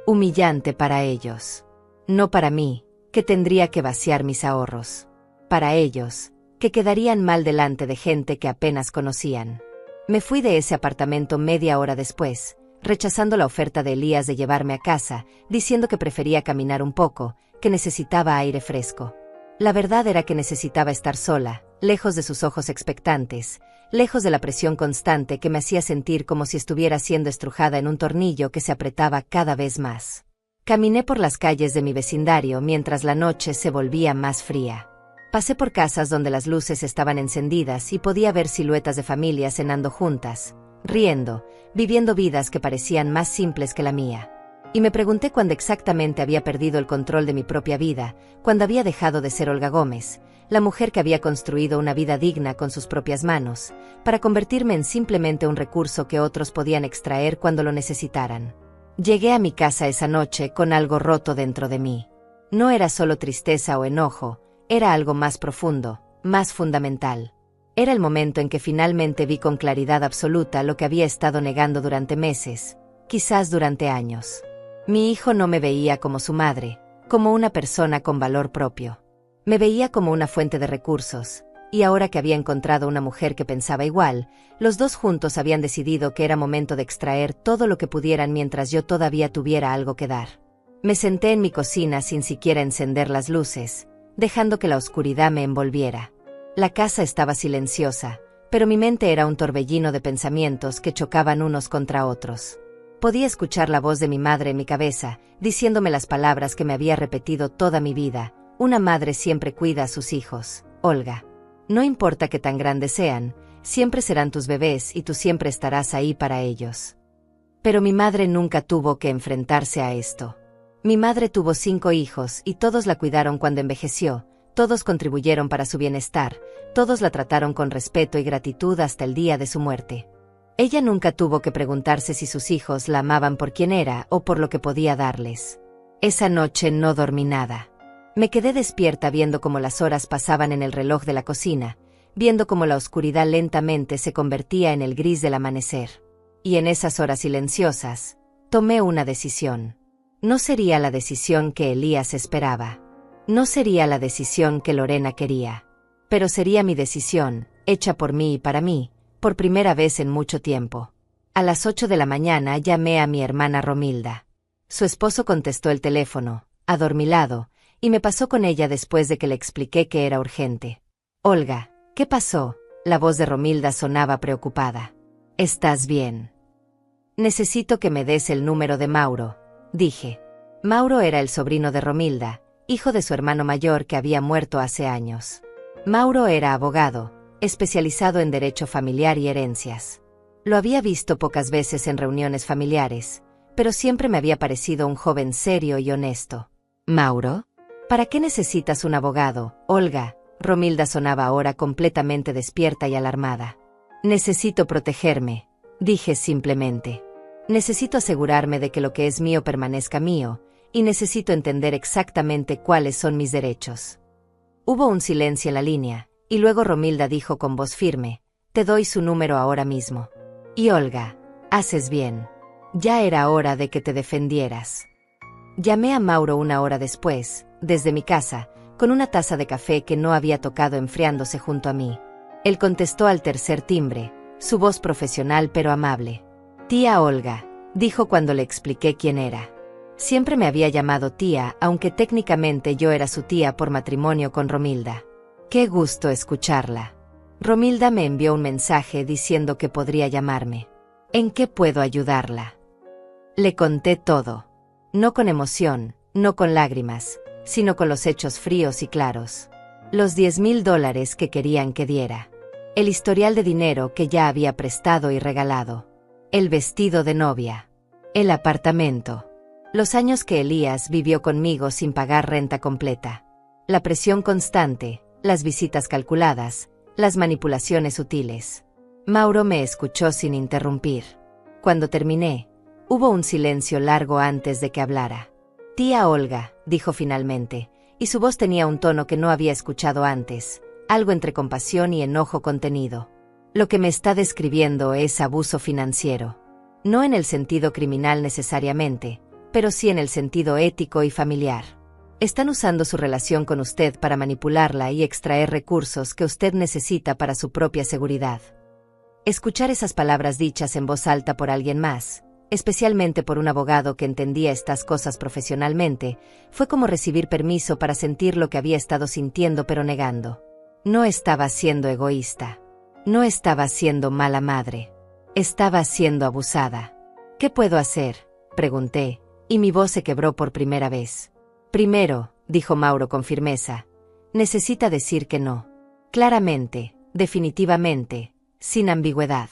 Humillante para ellos. No para mí, que tendría que vaciar mis ahorros. Para ellos, que quedarían mal delante de gente que apenas conocían. Me fui de ese apartamento media hora después, rechazando la oferta de Elías de llevarme a casa, diciendo que prefería caminar un poco, que necesitaba aire fresco. La verdad era que necesitaba estar sola, lejos de sus ojos expectantes, lejos de la presión constante que me hacía sentir como si estuviera siendo estrujada en un tornillo que se apretaba cada vez más. Caminé por las calles de mi vecindario mientras la noche se volvía más fría. Pasé por casas donde las luces estaban encendidas y podía ver siluetas de familias cenando juntas, riendo, viviendo vidas que parecían más simples que la mía. Y me pregunté cuándo exactamente había perdido el control de mi propia vida, cuándo había dejado de ser Olga Gómez, la mujer que había construido una vida digna con sus propias manos, para convertirme en simplemente un recurso que otros podían extraer cuando lo necesitaran. Llegué a mi casa esa noche con algo roto dentro de mí. No era solo tristeza o enojo, era algo más profundo, más fundamental. Era el momento en que finalmente vi con claridad absoluta lo que había estado negando durante meses, quizás durante años. Mi hijo no me veía como su madre, como una persona con valor propio. Me veía como una fuente de recursos, y ahora que había encontrado una mujer que pensaba igual, los dos juntos habían decidido que era momento de extraer todo lo que pudieran mientras yo todavía tuviera algo que dar. Me senté en mi cocina sin siquiera encender las luces, dejando que la oscuridad me envolviera. La casa estaba silenciosa, pero mi mente era un torbellino de pensamientos que chocaban unos contra otros. Podía escuchar la voz de mi madre en mi cabeza, diciéndome las palabras que me había repetido toda mi vida: una madre siempre cuida a sus hijos, Olga. No importa que tan grandes sean, siempre serán tus bebés y tú siempre estarás ahí para ellos. Pero mi madre nunca tuvo que enfrentarse a esto. Mi madre tuvo 5 hijos y todos la cuidaron cuando envejeció, todos contribuyeron para su bienestar, todos la trataron con respeto y gratitud hasta el día de su muerte. Ella nunca tuvo que preguntarse si sus hijos la amaban por quien era o por lo que podía darles. Esa noche no dormí nada. Me quedé despierta viendo cómo las horas pasaban en el reloj de la cocina, viendo cómo la oscuridad lentamente se convertía en el gris del amanecer. Y en esas horas silenciosas, tomé una decisión. No sería la decisión que Elías esperaba. No sería la decisión que Lorena quería. Pero sería mi decisión, hecha por mí y para mí, por primera vez en mucho tiempo. A las 8 de la mañana llamé a mi hermana Romilda. Su esposo contestó el teléfono, adormilado, y me pasó con ella después de que le expliqué que era urgente. Olga, ¿qué pasó? La voz de Romilda sonaba preocupada. ¿Estás bien? Necesito que me des el número de Mauro, dije. Mauro era el sobrino de Romilda, hijo de su hermano mayor que había muerto hace años. Mauro era abogado, especializado en derecho familiar y herencias. Lo había visto pocas veces en reuniones familiares, pero siempre me había parecido un joven serio y honesto. ¿Mauro? ¿Para qué necesitas un abogado, Olga? Romilda sonaba ahora completamente despierta y alarmada. Necesito protegerme, dije simplemente. Necesito asegurarme de que lo que es mío permanezca mío, y necesito entender exactamente cuáles son mis derechos. Hubo un silencio en la línea, y luego Romilda dijo con voz firme, te doy su número ahora mismo. Y Olga, haces bien. Ya era hora de que te defendieras. Llamé a Mauro una hora después, desde mi casa, con una taza de café que no había tocado enfriándose junto a mí. Él contestó al tercer timbre, su voz profesional pero amable. Tía Olga, dijo cuando le expliqué quién era. Siempre me había llamado tía, aunque técnicamente yo era su tía por matrimonio con Romilda. Qué gusto escucharla. Romilda me envió un mensaje diciendo que podría llamarme. ¿En qué puedo ayudarla? Le conté todo. No con emoción, no con lágrimas, sino con los hechos fríos y claros. Los $10,000 que querían que diera. El historial de dinero que ya había prestado y regalado. El vestido de novia. El apartamento. Los años que Elías vivió conmigo sin pagar renta completa. La presión constante, las visitas calculadas, las manipulaciones sutiles. Mauro me escuchó sin interrumpir. Cuando terminé, hubo un silencio largo antes de que hablara. Tía Olga, dijo finalmente, y su voz tenía un tono que no había escuchado antes, algo entre compasión y enojo contenido. Lo que me está describiendo es abuso financiero. No en el sentido criminal necesariamente, pero sí en el sentido ético y familiar. Están usando su relación con usted para manipularla y extraer recursos que usted necesita para su propia seguridad. Escuchar esas palabras dichas en voz alta por alguien más, especialmente por un abogado que entendía estas cosas profesionalmente, fue como recibir permiso para sentir lo que había estado sintiendo pero negando. No estaba siendo egoísta. No estaba siendo mala madre. Estaba siendo abusada. ¿Qué puedo hacer?, pregunté, y mi voz se quebró por primera vez. Primero, dijo Mauro con firmeza, necesita decir que no. Claramente, definitivamente, sin ambigüedad.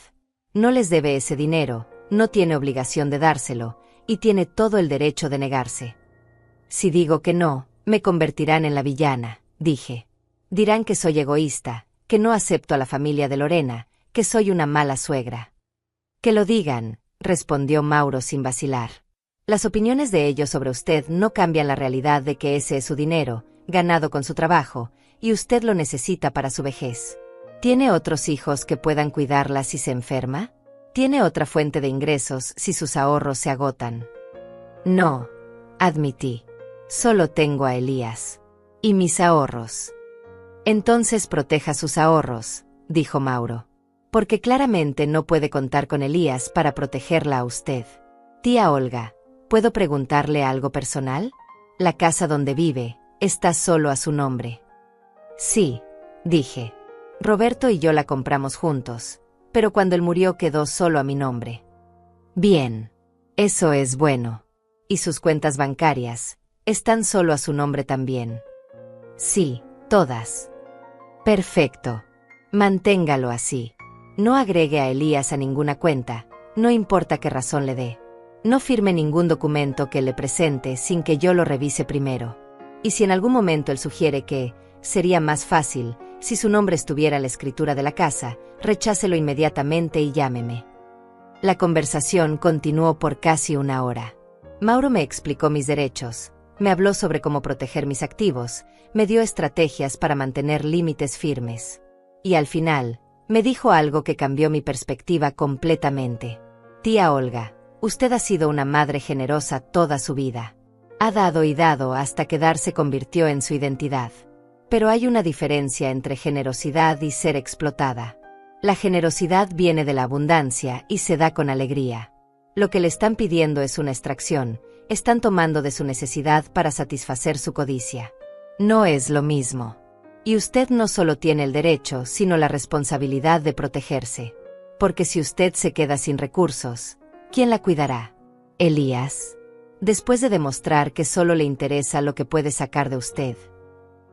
No les debe ese dinero, no tiene obligación de dárselo, y tiene todo el derecho de negarse. Si digo que no, me convertirán en la villana, dije. Dirán que soy egoísta, que no acepto a la familia de Lorena, que soy una mala suegra. Que lo digan, respondió Mauro sin vacilar. Las opiniones de ellos sobre usted no cambian la realidad de que ese es su dinero, ganado con su trabajo, y usted lo necesita para su vejez. ¿Tiene otros hijos que puedan cuidarla si se enferma? ¿Tiene otra fuente de ingresos si sus ahorros se agotan? No, admití. Solo tengo a Elías. Y mis ahorros. Entonces proteja sus ahorros, dijo Mauro. Porque claramente no puede contar con Elías para protegerla a usted. Tía Olga, ¿puedo preguntarle algo personal? La casa donde vive, está solo a su nombre. Sí, dije. Roberto y yo la compramos juntos, pero cuando él murió quedó solo a mi nombre. Bien. Eso es bueno. ¿Y sus cuentas bancarias están solo a su nombre también? Sí, todas. Perfecto. Manténgalo así. No agregue a Elías a ninguna cuenta, no importa qué razón le dé. No firme ningún documento que le presente sin que yo lo revise primero. Y si en algún momento él sugiere que sería más fácil si su nombre estuviera en la escritura de la casa, rechácelo inmediatamente y llámeme. La conversación continuó por casi una hora. Mauro me explicó mis derechos, me habló sobre cómo proteger mis activos, me dio estrategias para mantener límites firmes. Y al final, me dijo algo que cambió mi perspectiva completamente. Tía Olga, usted ha sido una madre generosa toda su vida. Ha dado y dado hasta que dar se convirtió en su identidad. Pero hay una diferencia entre generosidad y ser explotada. La generosidad viene de la abundancia y se da con alegría. Lo que le están pidiendo es una extracción, están tomando de su necesidad para satisfacer su codicia. No es lo mismo. Y usted no solo tiene el derecho, sino la responsabilidad de protegerse. Porque si usted se queda sin recursos, ¿quién la cuidará? Elías. Después de demostrar que solo le interesa lo que puede sacar de usted.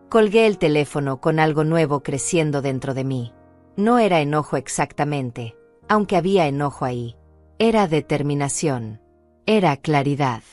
Colgué el teléfono con algo nuevo creciendo dentro de mí. No era enojo exactamente, aunque había enojo ahí. Era determinación. Era claridad.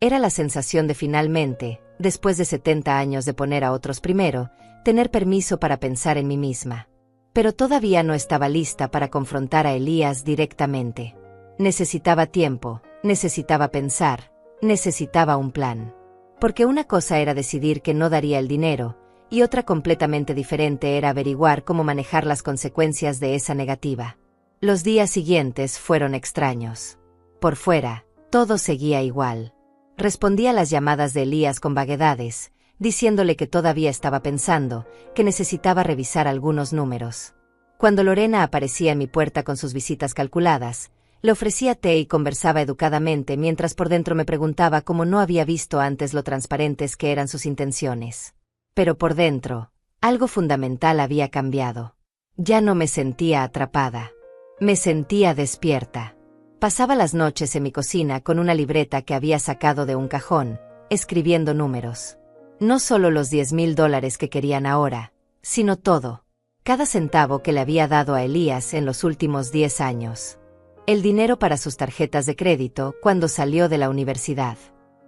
Era la sensación de finalmente, después de 70 años de poner a otros primero, tener permiso para pensar en mí misma. Pero todavía no estaba lista para confrontar a Elías directamente. Necesitaba tiempo, necesitaba pensar, necesitaba un plan. Porque una cosa era decidir que no daría el dinero, y otra completamente diferente era averiguar cómo manejar las consecuencias de esa negativa. Los días siguientes fueron extraños. Por fuera, todo seguía igual. Respondía a las llamadas de Elías con vaguedades, diciéndole que todavía estaba pensando, que necesitaba revisar algunos números. Cuando Lorena aparecía en mi puerta con sus visitas calculadas, le ofrecía té y conversaba educadamente mientras por dentro me preguntaba cómo no había visto antes lo transparentes que eran sus intenciones. Pero por dentro, algo fundamental había cambiado. Ya no me sentía atrapada. Me sentía despierta. Pasaba las noches en mi cocina con una libreta que había sacado de un cajón, escribiendo números. No solo los $10,000 que querían ahora, sino todo. Cada centavo que le había dado a Elías en los últimos 10 años. El dinero para sus tarjetas de crédito cuando salió de la universidad.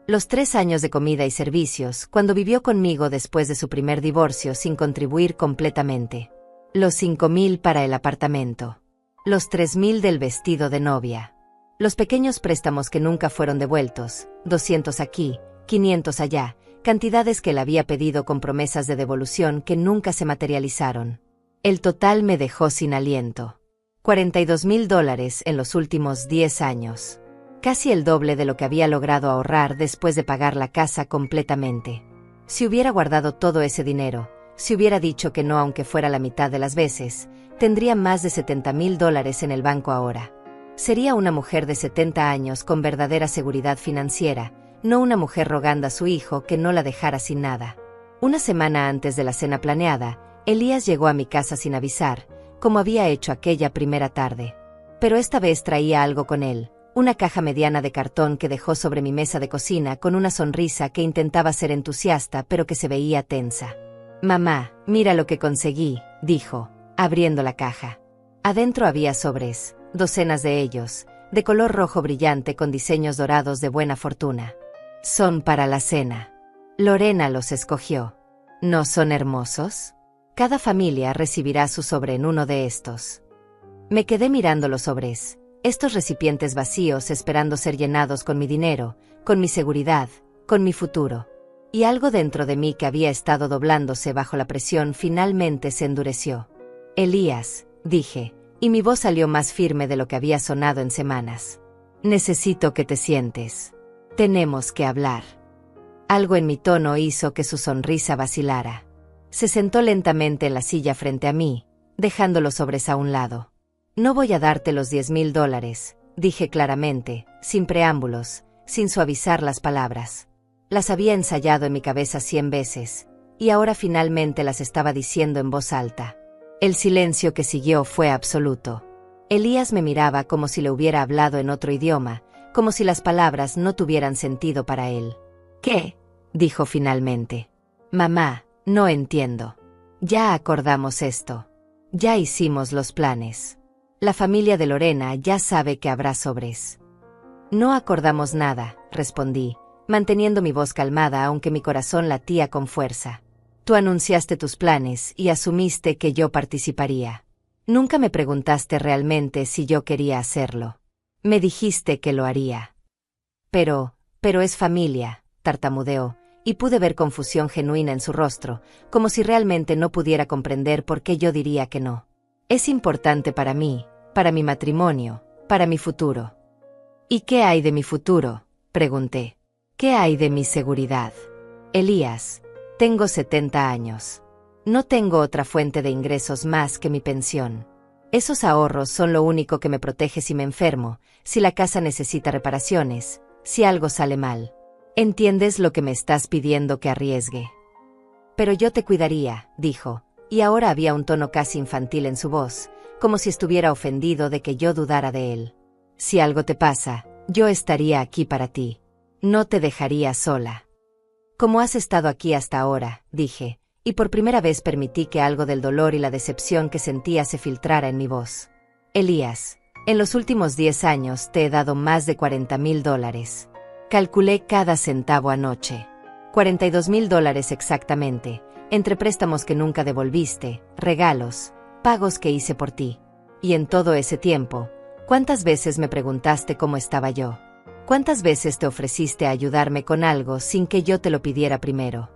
Los 3 años de comida y servicios cuando vivió conmigo después de su primer divorcio sin contribuir completamente. Los 5,000 para el apartamento. Los 3,000 del vestido de novia. Los pequeños préstamos que nunca fueron devueltos, 200 aquí, 500 allá, cantidades que él había pedido con promesas de devolución que nunca se materializaron. El total me dejó sin aliento. $42,000 en los últimos 10 años. Casi el doble de lo que había logrado ahorrar después de pagar la casa completamente. Si hubiera guardado todo ese dinero, si hubiera dicho que no aunque fuera la mitad de las veces, tendría más de $70,000 en el banco ahora. Sería una mujer de 70 años con verdadera seguridad financiera, no una mujer rogando a su hijo que no la dejara sin nada. Una semana antes de la cena planeada, Elías llegó a mi casa sin avisar, como había hecho aquella primera tarde. Pero esta vez traía algo con él. Una caja mediana de cartón que dejó sobre mi mesa de cocina con una sonrisa que intentaba ser entusiasta pero que se veía tensa. «Mamá, mira lo que conseguí», dijo, abriendo la caja. Adentro había sobres, docenas de ellos, de color rojo brillante con diseños dorados de buena fortuna. «Son para la cena. Lorena los escogió. ¿No son hermosos? Cada familia recibirá su sobre en uno de estos». Me quedé mirando los sobres. Estos recipientes vacíos esperando ser llenados con mi dinero, con mi seguridad, con mi futuro. Y algo dentro de mí que había estado doblándose bajo la presión finalmente se endureció. «Elías», dije, y mi voz salió más firme de lo que había sonado en semanas. «Necesito que te sientes. Tenemos que hablar». Algo en mi tono hizo que su sonrisa vacilara. Se sentó lentamente en la silla frente a mí, dejando los sobres a un lado. «No voy a darte los $10,000», dije claramente, sin preámbulos, sin suavizar las palabras. Las había ensayado en mi cabeza 100 veces, y ahora finalmente las estaba diciendo en voz alta. El silencio que siguió fue absoluto. Elías me miraba como si le hubiera hablado en otro idioma, como si las palabras no tuvieran sentido para él. «¿Qué?», dijo finalmente. «Mamá, no entiendo». Ya acordamos esto. Ya hicimos los planes. La familia de Lorena ya sabe que habrá sobres. No acordamos nada, respondí, manteniendo mi voz calmada aunque mi corazón latía con fuerza. Tú anunciaste tus planes y asumiste que yo participaría. Nunca me preguntaste realmente si yo quería hacerlo. Me dijiste que lo haría. Pero es familia, tartamudeó, y pude ver confusión genuina en su rostro, como si realmente no pudiera comprender por qué yo diría que no. Es importante para mí, para mi matrimonio, para mi futuro. ¿Y qué hay de mi futuro?, pregunté. ¿Qué hay de mi seguridad? Elías, tengo 70 años. No tengo otra fuente de ingresos más que mi pensión. Esos ahorros son lo único que me protege si me enfermo, si la casa necesita reparaciones, si algo sale mal. ¿Entiendes lo que me estás pidiendo que arriesgue? Pero yo te cuidaría, dijo, y ahora había un tono casi infantil en su voz, como si estuviera ofendido de que yo dudara de él. Si algo te pasa, yo estaría aquí para ti. No te dejaría sola. Como has estado aquí hasta ahora, dije, y por primera vez permití que algo del dolor y la decepción que sentía se filtrara en mi voz. Elías, en los últimos 10 años te he dado más de $40,000. Calculé cada centavo anoche. $42,000 exactamente, entre préstamos que nunca devolviste, regalos, pagos que hice por ti. Y en todo ese tiempo, ¿cuántas veces me preguntaste cómo estaba yo? ¿Cuántas veces te ofreciste a ayudarme con algo sin que yo te lo pidiera primero?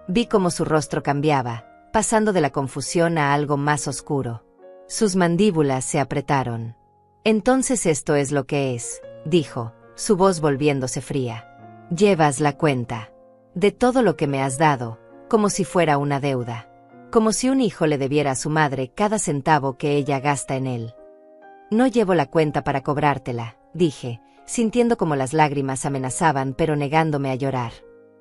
Vi cómo su rostro cambiaba, pasando de la confusión a algo más oscuro. Sus mandíbulas se apretaron. Entonces esto es lo que es, dijo, su voz volviéndose fría. Llevas la cuenta de todo lo que me has dado, como si fuera una deuda. Como si un hijo le debiera a su madre cada centavo que ella gasta en él. No llevo la cuenta para cobrártela, dije, sintiendo como las lágrimas amenazaban pero negándome a llorar.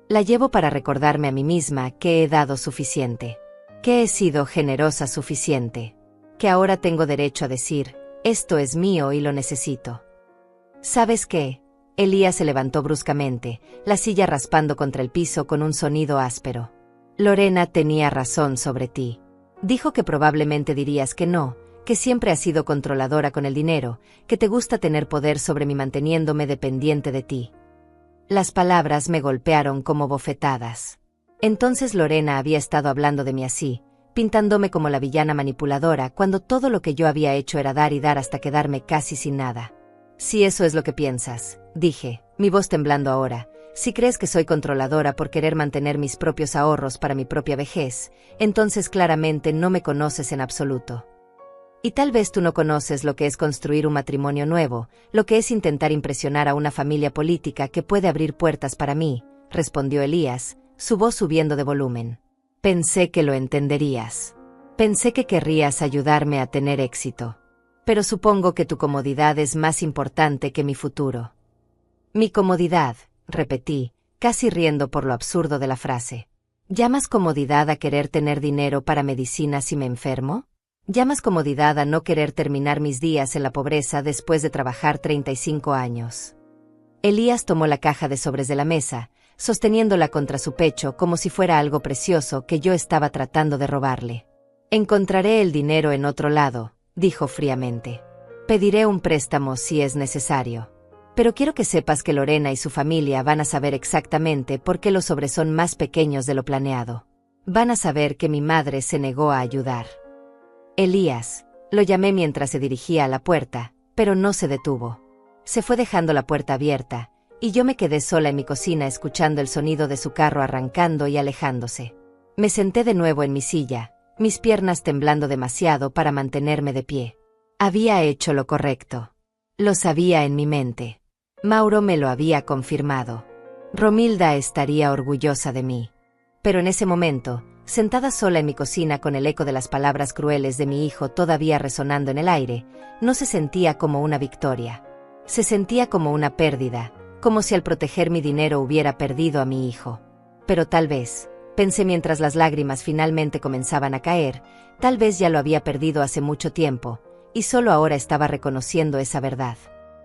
La llevo para recordarme a mí misma que he dado suficiente. Que he sido generosa suficiente. Que ahora tengo derecho a decir, esto es mío y lo necesito. ¿Sabes qué? Elías se levantó bruscamente, la silla raspando contra el piso con un sonido áspero. Lorena tenía razón sobre ti. Dijo que probablemente dirías que no, que siempre has sido controladora con el dinero, que te gusta tener poder sobre mí manteniéndome dependiente de ti. Las palabras me golpearon como bofetadas. Entonces Lorena había estado hablando de mí así, pintándome como la villana manipuladora cuando todo lo que yo había hecho era dar y dar hasta quedarme casi sin nada. Si eso es lo que piensas, dije, mi voz temblando ahora, si crees que soy controladora por querer mantener mis propios ahorros para mi propia vejez, entonces claramente no me conoces en absoluto. Y tal vez tú no conoces lo que es construir un matrimonio nuevo, lo que es intentar impresionar a una familia política que puede abrir puertas para mí, respondió Elías, su voz subiendo de volumen. Pensé que lo entenderías. Pensé que querrías ayudarme a tener éxito. Pero supongo que tu comodidad es más importante que mi futuro. Mi comodidad, repetí, casi riendo por lo absurdo de la frase. ¿Llamas comodidad a querer tener dinero para medicina si me enfermo? ¿Llamas comodidad a no querer terminar mis días en la pobreza después de trabajar 35 años? Elías tomó la caja de sobres de la mesa, sosteniéndola contra su pecho como si fuera algo precioso que yo estaba tratando de robarle. Encontraré el dinero en otro lado, dijo fríamente. Pediré un préstamo si es necesario. Pero quiero que sepas que Lorena y su familia van a saber exactamente por qué los sobres son más pequeños de lo planeado. Van a saber que mi madre se negó a ayudar. Elías, lo llamé mientras se dirigía a la puerta, pero no se detuvo. Se fue dejando la puerta abierta, y yo me quedé sola en mi cocina escuchando el sonido de su carro arrancando y alejándose. Me senté de nuevo en mi silla, mis piernas temblando demasiado para mantenerme de pie. Había hecho lo correcto. Lo sabía en mi mente. Mauro me lo había confirmado. Romilda estaría orgullosa de mí. Pero en ese momento, sentada sola en mi cocina con el eco de las palabras crueles de mi hijo todavía resonando en el aire, no se sentía como una victoria. Se sentía como una pérdida, como si al proteger mi dinero hubiera perdido a mi hijo. Pero tal vez, pensé mientras las lágrimas finalmente comenzaban a caer, tal vez ya lo había perdido hace mucho tiempo, y solo ahora estaba reconociendo esa verdad.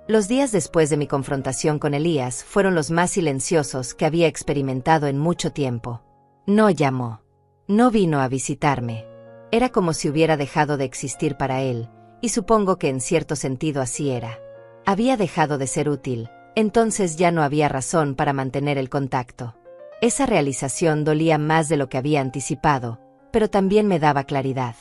Los días después de mi confrontación con Elías fueron los más silenciosos que había experimentado en mucho tiempo. No llamó. No vino a visitarme. Era como si hubiera dejado de existir para él, y supongo que en cierto sentido así era. Había dejado de ser útil, entonces ya no había razón para mantener el contacto. Esa realización dolía más de lo que había anticipado, pero también me daba claridad.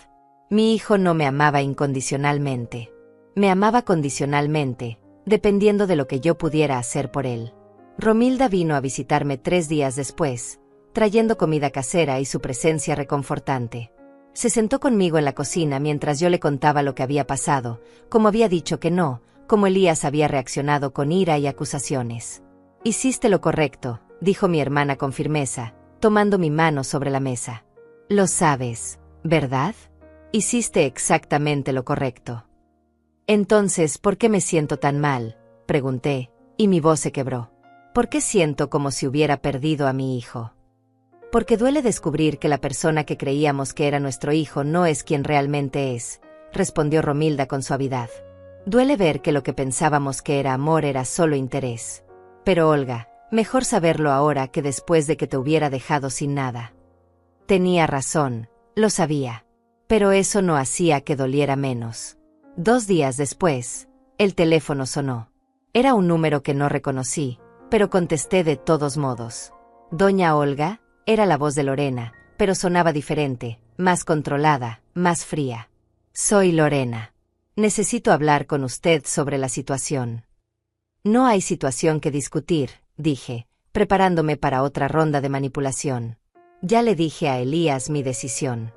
Mi hijo no me amaba incondicionalmente. Me amaba condicionalmente, dependiendo de lo que yo pudiera hacer por él. Romilda vino a visitarme 3 días después, trayendo comida casera y su presencia reconfortante. Se sentó conmigo en la cocina mientras yo le contaba lo que había pasado, como había dicho que no, como Elías había reaccionado con ira y acusaciones. «Hiciste lo correcto», dijo mi hermana con firmeza, tomando mi mano sobre la mesa. «Lo sabes, ¿verdad? Hiciste exactamente lo correcto». «Entonces, ¿por qué me siento tan mal?», pregunté, y mi voz se quebró. «¿Por qué siento como si hubiera perdido a mi hijo?». «Porque duele descubrir que la persona que creíamos que era nuestro hijo no es quien realmente es», respondió Romilda con suavidad. «Duele ver que lo que pensábamos que era amor era solo interés. Pero Olga, mejor saberlo ahora que después de que te hubiera dejado sin nada». Tenía razón, lo sabía. Pero eso no hacía que doliera menos. 2 días después, el teléfono sonó. Era un número que no reconocí, pero contesté de todos modos. «Doña Olga», era la voz de Lorena, pero sonaba diferente, más controlada, más fría. «Soy Lorena. Necesito hablar con usted sobre la situación». «No hay situación que discutir», dije, preparándome para otra ronda de manipulación. «Ya le dije a Elías mi decisión».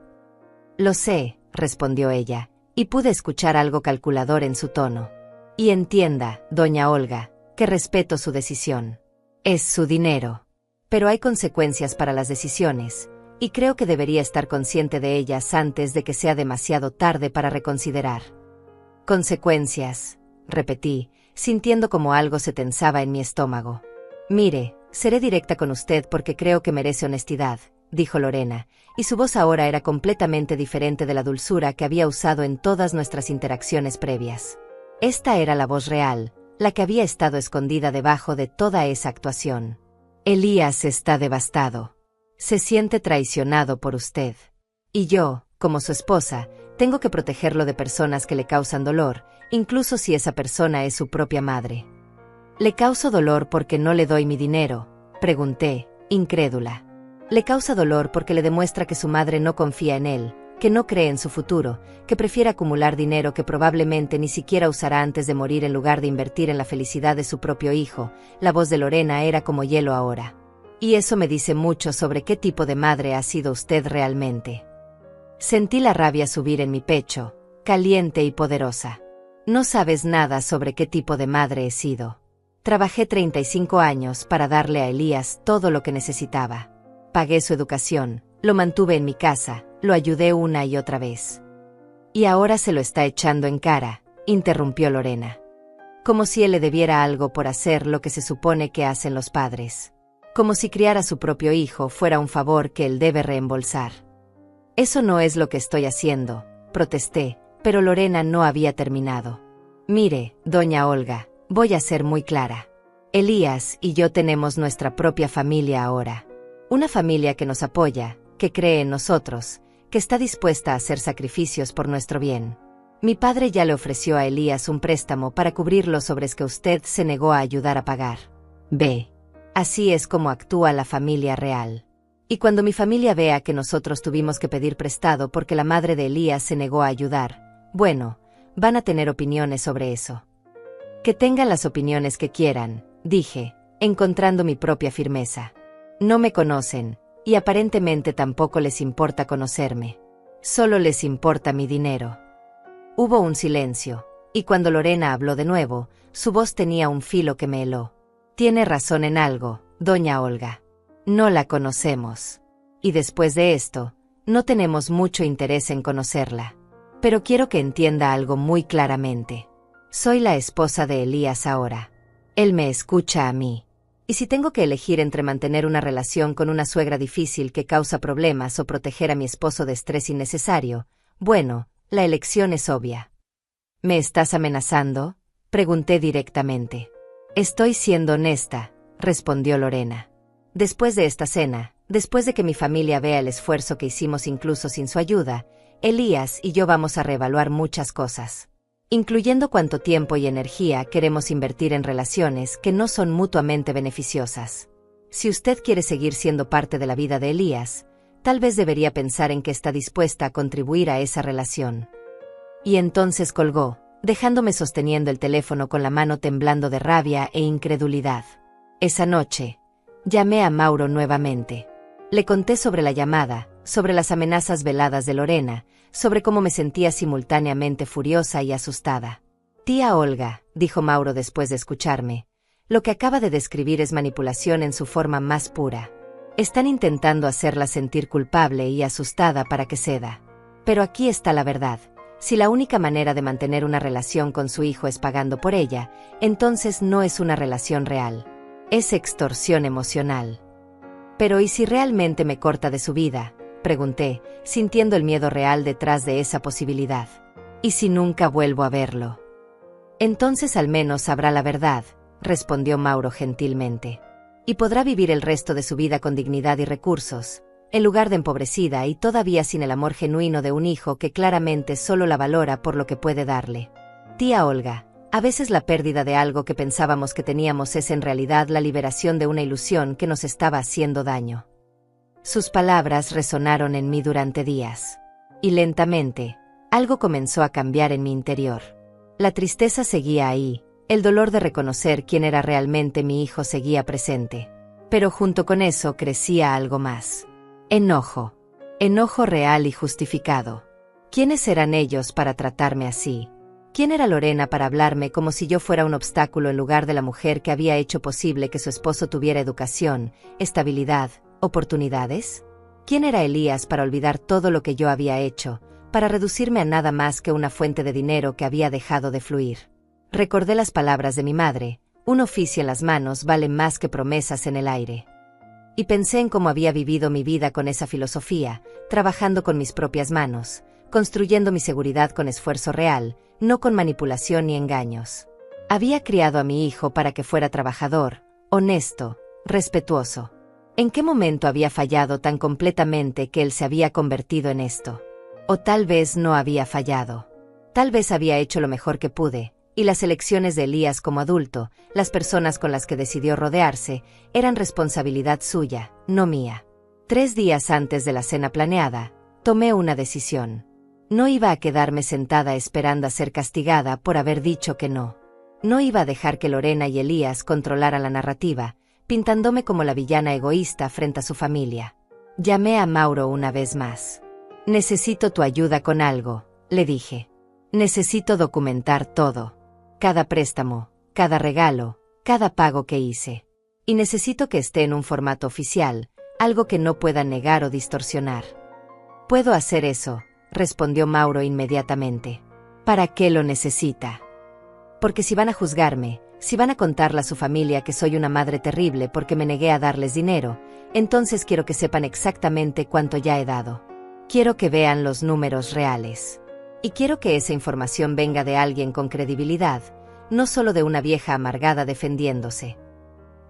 «Lo sé», respondió ella, y pude escuchar algo calculador en su tono. «Y entienda, doña Olga, que respeto su decisión. Es su dinero. Pero hay consecuencias para las decisiones, y creo que debería estar consciente de ellas antes de que sea demasiado tarde para reconsiderar». «Consecuencias», repetí, sintiendo como algo se tensaba en mi estómago. «Mire, seré directa con usted porque creo que merece honestidad», dijo Lorena, y su voz ahora era completamente diferente de la dulzura que había usado en todas nuestras interacciones previas. Esta era la voz real, la que había estado escondida debajo de toda esa actuación. «Elías está devastado. Se siente traicionado por usted. Y yo, como su esposa, tengo que protegerlo de personas que le causan dolor, incluso si esa persona es su propia madre». «¿Le causo dolor porque no le doy mi dinero?», pregunté, incrédula. «Le causa dolor porque le demuestra que su madre no confía en él, que no cree en su futuro, que prefiere acumular dinero que probablemente ni siquiera usará antes de morir en lugar de invertir en la felicidad de su propio hijo». La voz de Lorena era como hielo ahora. «Y eso me dice mucho sobre qué tipo de madre ha sido usted realmente». Sentí la rabia subir en mi pecho, caliente y poderosa. «No sabes nada sobre qué tipo de madre he sido. Trabajé 35 años para darle a Elías todo lo que necesitaba. Pagué su educación, lo mantuve en mi casa, lo ayudé una y otra vez». «Y ahora se lo está echando en cara», interrumpió Lorena. «Como si él le debiera algo por hacer lo que se supone que hacen los padres. Como si criar a su propio hijo fuera un favor que él debe reembolsar». «Eso no es lo que estoy haciendo», protesté, pero Lorena no había terminado. «Mire, doña Olga, voy a ser muy clara. Elías y yo tenemos nuestra propia familia ahora. Una familia que nos apoya, que cree en nosotros, que está dispuesta a hacer sacrificios por nuestro bien. Mi padre ya le ofreció a Elías un préstamo para cubrir los sobres que usted se negó a ayudar a pagar. Ve. Así es como actúa la familia real. Y cuando mi familia vea que nosotros tuvimos que pedir prestado porque la madre de Elías se negó a ayudar, bueno, van a tener opiniones sobre eso». «Que tengan las opiniones que quieran», dije, encontrando mi propia firmeza. «No me conocen, y aparentemente tampoco les importa conocerme. Solo les importa mi dinero». Hubo un silencio, y cuando Lorena habló de nuevo, su voz tenía un filo que me heló. «Tiene razón en algo, doña Olga. No la conocemos. Y después de esto, no tenemos mucho interés en conocerla. Pero quiero que entienda algo muy claramente. Soy la esposa de Elías ahora. Él me escucha a mí. Y si tengo que elegir entre mantener una relación con una suegra difícil que causa problemas o proteger a mi esposo de estrés innecesario, bueno, la elección es obvia». «¿Me estás amenazando?», pregunté directamente. «Estoy siendo honesta», respondió Lorena. «Después de esta cena, Después de que mi familia vea el esfuerzo que hicimos incluso sin su ayuda, Elías y yo vamos a reevaluar muchas cosas, incluyendo cuánto tiempo y energía queremos invertir en relaciones que no son mutuamente beneficiosas. Si usted quiere seguir siendo parte de la vida de Elías, tal vez debería pensar en que está dispuesta a contribuir a esa relación. Y entonces colgó, dejándome sosteniendo el teléfono con la mano temblando de rabia e incredulidad. Esa noche, llamé a Mauro nuevamente. Le conté sobre la llamada, sobre las amenazas veladas de Lorena, sobre cómo me sentía simultáneamente furiosa y asustada. Tía Olga, dijo Mauro después de escucharme, lo que acaba de describir es manipulación en su forma más pura. Están intentando hacerla sentir culpable y asustada para que ceda. Pero aquí está la verdad. Si la única manera de mantener una relación con su hijo es pagando por ella, entonces no es una relación real. Es extorsión emocional. Pero ¿y si realmente me corta de su vida?, pregunté, sintiendo el miedo real detrás de esa posibilidad. ¿Y si nunca vuelvo a verlo? Entonces al menos sabrá la verdad, respondió Mauro gentilmente. Y podrá vivir el resto de su vida con dignidad y recursos, en lugar de empobrecida y todavía sin el amor genuino de un hijo que claramente solo la valora por lo que puede darle. Tía Olga, a veces la pérdida de algo que pensábamos que teníamos es en realidad la liberación de una ilusión que nos estaba haciendo daño. Sus palabras resonaron en mí durante días. Y lentamente, algo comenzó a cambiar en mi interior. La tristeza seguía ahí, el dolor de reconocer quién era realmente mi hijo seguía presente. Pero junto con eso crecía algo más. Enojo. Enojo real y justificado. ¿Quiénes eran ellos para tratarme así? ¿Quién era Lorena para hablarme como si yo fuera un obstáculo en lugar de la mujer que había hecho posible que su esposo tuviera educación, estabilidad, oportunidades? ¿Quién era Elías para olvidar todo lo que yo había hecho, para reducirme a nada más que una fuente de dinero que había dejado de fluir? Recordé las palabras de mi madre: un oficio en las manos vale más que promesas en el aire. Y pensé en cómo había vivido mi vida con esa filosofía, trabajando con mis propias manos, construyendo mi seguridad con esfuerzo real, no con manipulación ni engaños. Había criado a mi hijo para que fuera trabajador, honesto, respetuoso. ¿En qué momento había fallado tan completamente que él se había convertido en esto? O tal vez no había fallado. Tal vez había hecho lo mejor que pude, y las elecciones de Elías como adulto, las personas con las que decidió rodearse, eran responsabilidad suya, no mía. 3 días antes de la cena planeada, tomé una decisión. No iba a quedarme sentada esperando a ser castigada por haber dicho que no. No iba a dejar que Lorena y Elías controlaran la narrativa, pintándome como la villana egoísta frente a su familia. Llamé a Mauro una vez más. Necesito tu ayuda con algo, le dije. Necesito documentar todo. Cada préstamo, cada regalo, cada pago que hice. Y necesito que esté en un formato oficial, algo que no pueda negar o distorsionar. Puedo hacer eso, respondió Mauro inmediatamente. ¿Para qué lo necesita? Porque si van a juzgarme, si van a contarle a su familia que soy una madre terrible porque me negué a darles dinero, entonces quiero que sepan exactamente cuánto ya he dado. Quiero que vean los números reales. Y quiero que esa información venga de alguien con credibilidad, no solo de una vieja amargada defendiéndose.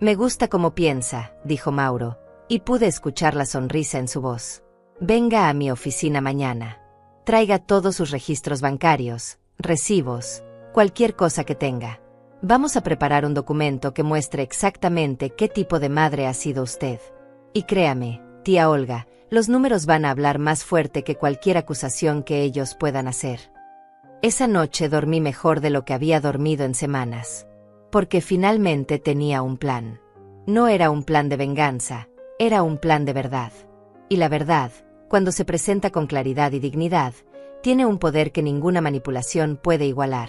Me gusta cómo piensa, dijo Mauro, y pude escuchar la sonrisa en su voz. Venga a mi oficina mañana. Traiga todos sus registros bancarios, recibos, cualquier cosa que tenga. Vamos a preparar un documento que muestre exactamente qué tipo de madre ha sido usted. Y créame, tía Olga, los números van a hablar más fuerte que cualquier acusación que ellos puedan hacer. Esa noche dormí mejor de lo que había dormido en semanas. Porque finalmente tenía un plan. No era un plan de venganza, era un plan de verdad. Y la verdad, cuando se presenta con claridad y dignidad, tiene un poder que ninguna manipulación puede igualar.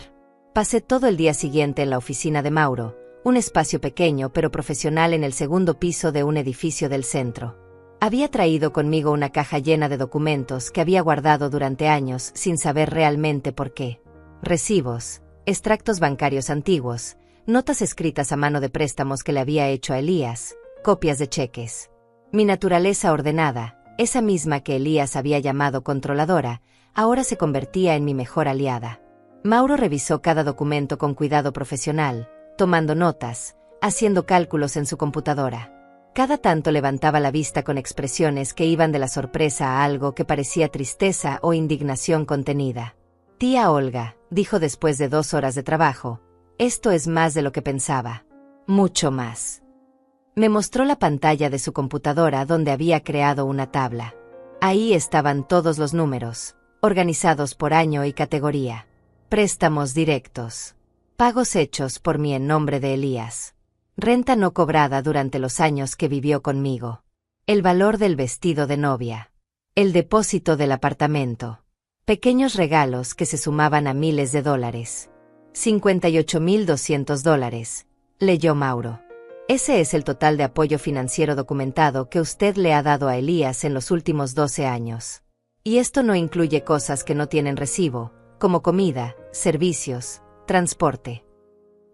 Pasé todo el día siguiente en la oficina de Mauro, un espacio pequeño pero profesional en el segundo piso de un edificio del centro. Había traído conmigo una caja llena de documentos que había guardado durante años sin saber realmente por qué. Recibos, extractos bancarios antiguos, notas escritas a mano de préstamos que le había hecho a Elías, copias de cheques. Mi naturaleza ordenada, esa misma que Elías había llamado controladora, ahora se convertía en mi mejor aliada. Mauro revisó cada documento con cuidado profesional, tomando notas, haciendo cálculos en su computadora. Cada tanto levantaba la vista con expresiones que iban de la sorpresa a algo que parecía tristeza o indignación contenida. Tía Olga, dijo después de 2 horas de trabajo, esto es más de lo que pensaba. Mucho más. Me mostró la pantalla de su computadora donde había creado una tabla. Ahí estaban todos los números, organizados por año y categoría. Préstamos directos. Pagos hechos por mí en nombre de Elías. Renta no cobrada durante los años que vivió conmigo. El valor del vestido de novia. El depósito del apartamento. Pequeños regalos que se sumaban a miles de dólares. $58.200, leyó Mauro. Ese es el total de apoyo financiero documentado que usted le ha dado a Elías en los últimos 12 años. Y esto no incluye cosas que no tienen recibo, como comida, servicios, transporte.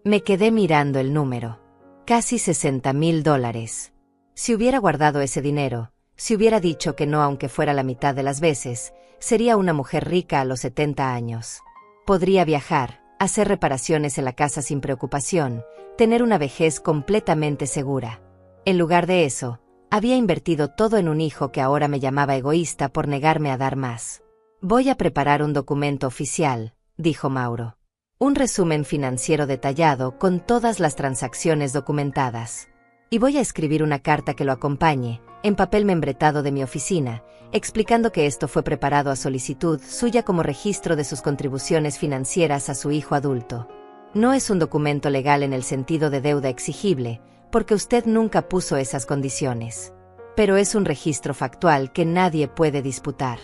Me quedé mirando el número. Casi $60.000. Si hubiera guardado ese dinero, si hubiera dicho que no aunque fuera la mitad de las veces, sería una mujer rica a los 70 años. Podría viajar, hacer reparaciones en la casa sin preocupación, tener una vejez completamente segura. En lugar de eso, había invertido todo en un hijo que ahora me llamaba egoísta por negarme a dar más. Voy a preparar un documento oficial, dijo Mauro. Un resumen financiero detallado con todas las transacciones documentadas. Y voy a escribir una carta que lo acompañe, en papel membretado de mi oficina, explicando que esto fue preparado a solicitud suya como registro de sus contribuciones financieras a su hijo adulto. No es un documento legal en el sentido de deuda exigible, porque usted nunca puso esas condiciones. Pero es un registro factual que nadie puede disputar.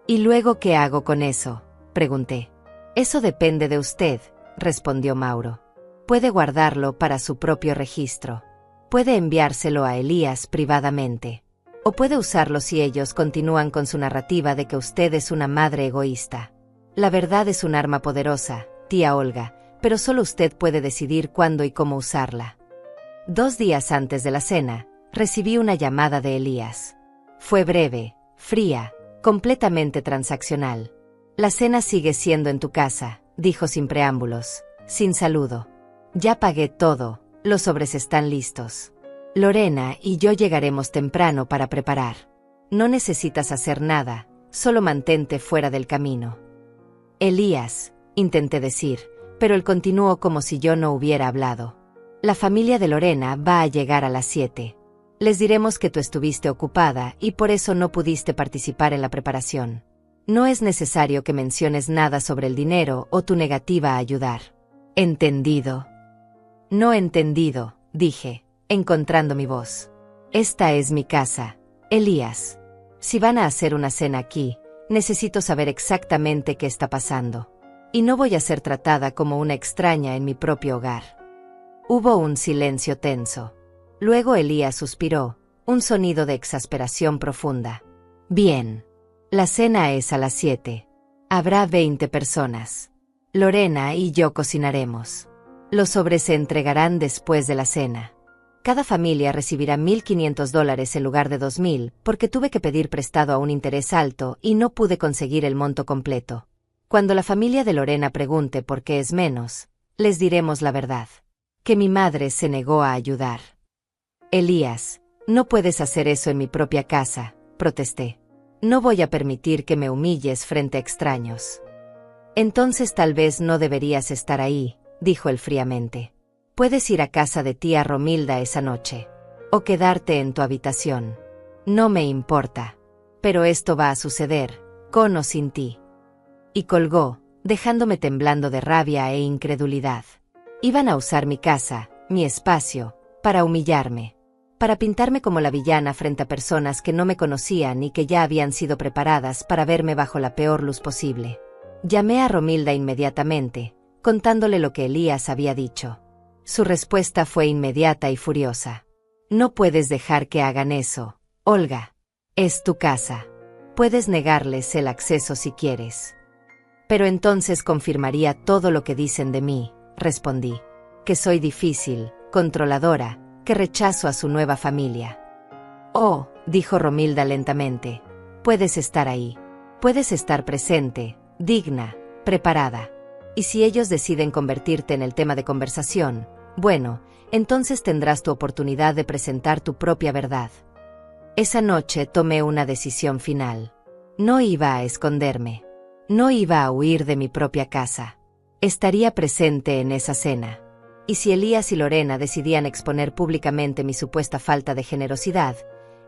¿Y luego qué hago con eso?, pregunté. Eso depende de usted, respondió Mauro. Puede guardarlo para su propio registro. Puede enviárselo a Elías privadamente. O puede usarlo si ellos continúan con su narrativa de que usted es una madre egoísta. La verdad es un arma poderosa, tía Olga, pero solo usted puede decidir cuándo y cómo usarla. 2 días antes de la cena, recibí una llamada de Elías. Fue breve, fría, completamente transaccional. La cena sigue siendo en tu casa, dijo sin preámbulos, sin saludo. Ya pagué todo, los sobres están listos. Lorena y yo llegaremos temprano para preparar. No necesitas hacer nada, solo mantente fuera del camino. Elías, intenté decir, pero él continuó como si yo no hubiera hablado. La familia de Lorena va a llegar a las 7. Les diremos que tú estuviste ocupada y por eso no pudiste participar en la preparación. No es necesario que menciones nada sobre el dinero o tu negativa a ayudar. ¿Entendido? No entendido, dije, encontrando mi voz. Esta es mi casa, Elías. Si van a hacer una cena aquí, necesito saber exactamente qué está pasando. Y no voy a ser tratada como una extraña en mi propio hogar. Hubo un silencio tenso. Luego Elías suspiró, un sonido de exasperación profunda. Bien. La cena es a las 7. Habrá 20 personas. Lorena y yo cocinaremos. Los sobres se entregarán después de la cena. Cada familia recibirá $1.500 en lugar de $2.000 porque tuve que pedir prestado a un interés alto y no pude conseguir el monto completo. Cuando la familia de Lorena pregunte por qué es menos, les diremos la verdad. Que mi madre se negó a ayudar. Elías, no puedes hacer eso en mi propia casa, protesté. No voy a permitir que me humilles frente a extraños. Entonces tal vez no deberías estar ahí, dijo él fríamente. Puedes ir a casa de tía Romilda esa noche. O quedarte en tu habitación. No me importa. Pero esto va a suceder, con o sin ti. Y colgó, dejándome temblando de rabia e incredulidad. Iban a usar mi casa, mi espacio, para humillarme. Para pintarme como la villana frente a personas que no me conocían y que ya habían sido preparadas para verme bajo la peor luz posible. Llamé a Romilda inmediatamente, contándole lo que Elías había dicho. Su respuesta fue inmediata y furiosa. No puedes dejar que hagan eso, Olga. Es tu casa. Puedes negarles el acceso si quieres. Pero entonces confirmaría todo lo que dicen de mí, respondí. Que soy difícil, controladora, que rechazo a su nueva familia. Oh, dijo Romilda lentamente, puedes estar ahí. Puedes estar presente, digna, preparada. Y si ellos deciden convertirte en el tema de conversación, bueno, Entonces tendrás tu oportunidad de presentar tu propia verdad. Esa noche tomé una decisión final. No iba a esconderme. No iba a huir de mi propia casa. Estaría presente en esa cena. Y si Elías y Lorena decidían exponer públicamente mi supuesta falta de generosidad,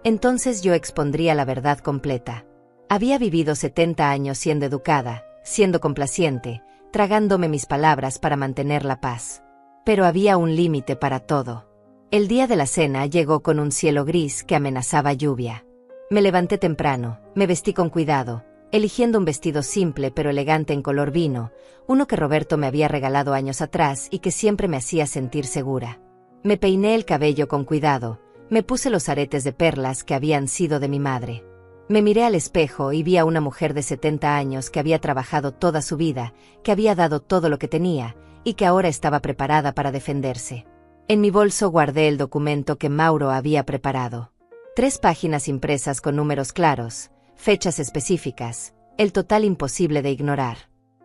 entonces yo expondría la verdad completa. Había vivido 70 años siendo educada, siendo complaciente, tragándome mis palabras para mantener la paz. Pero había un límite para todo. El día de la cena llegó con un cielo gris que amenazaba lluvia. Me levanté temprano, me vestí con cuidado, eligiendo un vestido simple pero elegante en color vino, uno que Roberto me había regalado años atrás y que siempre me hacía sentir segura. Me peiné el cabello con cuidado, me puse los aretes de perlas que habían sido de mi madre. Me miré al espejo y vi a una mujer de 70 años que había trabajado toda su vida, que había dado todo lo que tenía, y que ahora estaba preparada para defenderse. En mi bolso guardé el documento que Mauro había preparado. 3 páginas impresas con números claros, fechas específicas, el total imposible de ignorar.